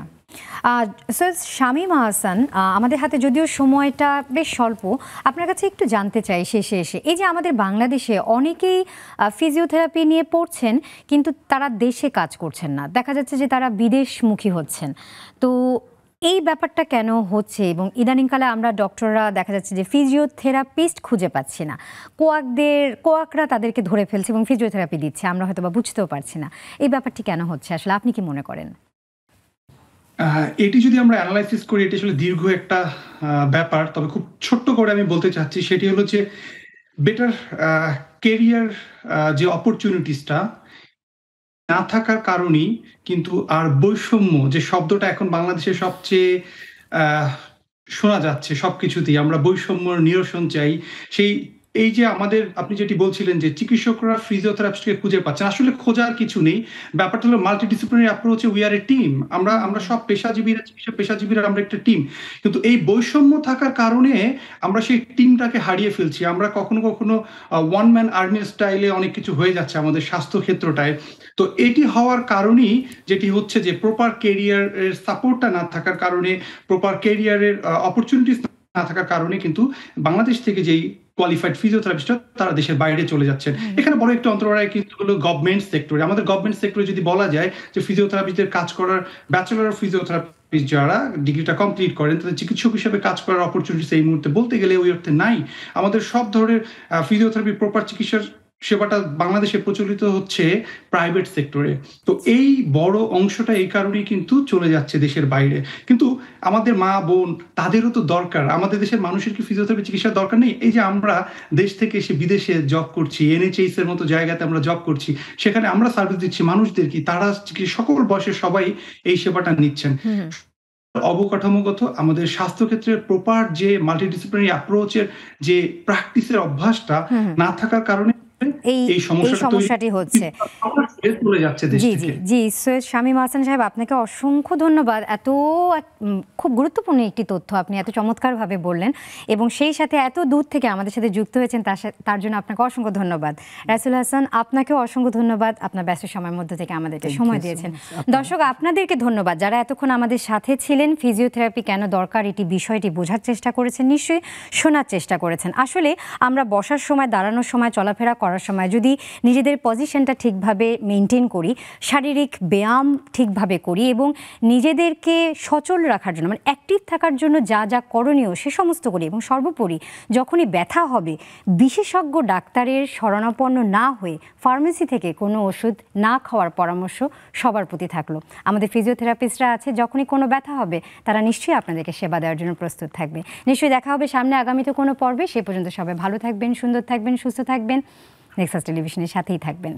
[SPEAKER 1] স্যার শামীমা হাসান, আমাদের হাতে যদিও সময়টা বেশ স্বল্প, আপনার কাছে একটু জানতে চাই শেষে এসে, এই যে আমাদের বাংলাদেশে অনেকেই ফিজিওথেরাপি নিয়ে পড়ছেন কিন্তু তারা দেশে কাজ করছেন না, দেখা যাচ্ছে যে তারা বিদেশমুখী হচ্ছেন, তো এই ব্যাপারটা কেন হচ্ছে? এবং ইদানিংকালে আমরা ডক্টররা দেখা যাচ্ছে যে ফিজিওথেরাপিস্ট খুঁজে পাচ্ছি না, কোয়াকরা তাদেরকে ধরে ফেলছে এবং ফিজিওথেরাপি দিচ্ছে, আমরা হয়তো বা বুঝতেও পারছি না। এই ব্যাপারটি কেন হচ্ছে আসলে, আপনি কি মনে করেন?
[SPEAKER 3] এটি যদি আমরা অ্যানালাইসিস করি, এটি আসলে দীর্ঘ একটা ব্যাপার, তবে খুব ছোট্ট করে আমি বলতে চাচ্ছি সেটি হলো যে বেটার কেরিয়ার যে অপরচুনিটিসটা না থাকার কারণেই কিন্তু আর বৈষম্য যে শব্দটা এখন বাংলাদেশের সবচেয়ে শোনা যাচ্ছে সবকিছুতেই, আমরা বৈষম্য নিরসন চাই, এই যে আমাদের আপনি যেটি বলছিলেন যে চিকিৎসকরা ফিজিওথেরাপিস্টকে খুঁজে পাচ্ছে, আসলে খোঁজার কিছু নেই, ব্যাপারটা হলো মাল্টিডিসিপ্লিনারি অ্যাপ্রোচে উই আর এ টিম, আমরা সব চিকিৎসা পেশাজীবীরা আমরা একটা টিম, কিন্তু এই বৈষম্য থাকার কারণে আমরা সেই টিমটাকে হারিয়ে ফেলছি। আমরা কখনো কখনো ওয়ান ম্যান আর্মি স্টাইলে অনেক কিছু হয়ে যাচ্ছে আমাদের স্বাস্থ্য ক্ষেত্রটায়। তো এটি হওয়ার কারণেই যেটি হচ্ছে যে প্রপার কেরিয়ারের সাপোর্টটা না থাকার কারণে, প্রপার কেরিয়ারের অপরচুনিটিস না থাকার কারণে কিন্তু বাংলাদেশ থেকে যেই কোয়ালিফাইড ফিজিওথেরাপিস্টরা তারা দেশের বাইরে চলে যাচ্ছেন। এখানে বড় একটা অন্তরায় কিন্তু হলো গভর্নমেন্ট সেক্টরে। আমাদের গভর্নমেন্ট সেক্টরে যদি বলা যায় যে ফিজিওথেরাপিস্টদের কাজ করার, ব্যাচেলর অফ ফিজিওথেরাপিস্ট যারা ডিগ্রিটা কমপ্লিট করেন তাদের চিকিৎসক হিসেবে কাজ করার অপরচুনিটি এই মুহূর্তে বলতে গেলে ওই অর্থে নাই। আমাদের সব ধরনের ফিজিওথেরাপি প্রপার চিকিৎসার সেবাটা বাংলাদেশে প্রচলিত হচ্ছে প্রাইভেট সেক্টরে। তো এই বড় অংশটা এই কারণেই কিন্তু চলে যাচ্ছে দেশের বাইরে। কিন্তু আমাদের মা বোন তাদেরও তো দরকার, আমাদের দেশের মানুষের কি ফিজিওথেরাপি চিকিৎসার দরকার নেই? এই যে আমরা দেশ থেকে এসে বিদেশে জব করছি, NHS এর মতো জায়গাতে আমরা জব করছি, সেখানে আমরা সার্ভিস দিচ্ছি মানুষদের, কি তারা সকল বয়সের সবাই এই সেবাটা নিচ্ছেন। অবকাঠামোগত আমাদের স্বাস্থ্য ক্ষেত্রের প্রপার যে মাল্টিডিসিপ্লিনারি অ্যাপ্রোচের যে প্র্যাকটিসের অভ্যাসটা না থাকার কারণে
[SPEAKER 1] এই সমস্যাটি হচ্ছে। জি জি জি সৈয়দ শামীম হাসান সাহেব, আপনাকে অসংখ্য ধন্যবাদ। খুব গুরুত্বপূর্ণ একটি তথ্য আপনি এত চমৎকারভাবে বললেন এবং সেই সাথে এত দূর থেকে আমাদের সাথে যুক্ত হয়েছেন, তার জন্য আপনাকে অসংখ্য ধন্যবাদ। রাসেল হাসান, আপনাকেও অসংখ্য ধন্যবাদ, আপনার ব্যস্ত সময়ের মধ্যে থেকে আমাদেরকে সময় দিয়েছেন। দর্শক, আপনাদেরকে ধন্যবাদ যারা এতক্ষণ আমাদের সাথে ছিলেন। ফিজিওথেরাপি কেন দরকার এটি বিষয়টি বোঝার চেষ্টা করেছেন, নিশ্চয়ই শোনার চেষ্টা করেছেন। আসলে আমরা বসার সময়, দাঁড়ানোর সময়, চলাফেরা করার সময় যদি নিজেদের পজিশনটা ঠিকভাবে মেনটেন করি, শারীরিক ব্যায়াম ঠিকভাবে করি এবং নিজেদেরকে সচল রাখার জন্য, মানে অ্যাক্টিভ থাকার জন্য যা যা করণীয় সে সমস্ত করি, এবং সর্বোপরি যখনই ব্যথা হবে বিশেষজ্ঞ ডাক্তারের শরণাপন্ন না হয়ে ফার্মেসি থেকে কোনো ওষুধ না খাওয়ার পরামর্শ সবার প্রতি থাকলো। আমাদের ফিজিওথেরাপিস্টরা আছে, যখনই কোনো ব্যথা হবে তারা নিশ্চয়ই আপনাদেরকে সেবা দেওয়ার জন্য প্রস্তুত থাকবে। নিশ্চয়ই দেখা হবে সামনে আগামীতে কোনো পর্বে। সে পর্যন্ত সবাই ভালো থাকবেন, সুন্দর থাকবেন, সুস্থ থাকবেন, নেক্সাস টেলিভিশনের সাথেই থাকবেন।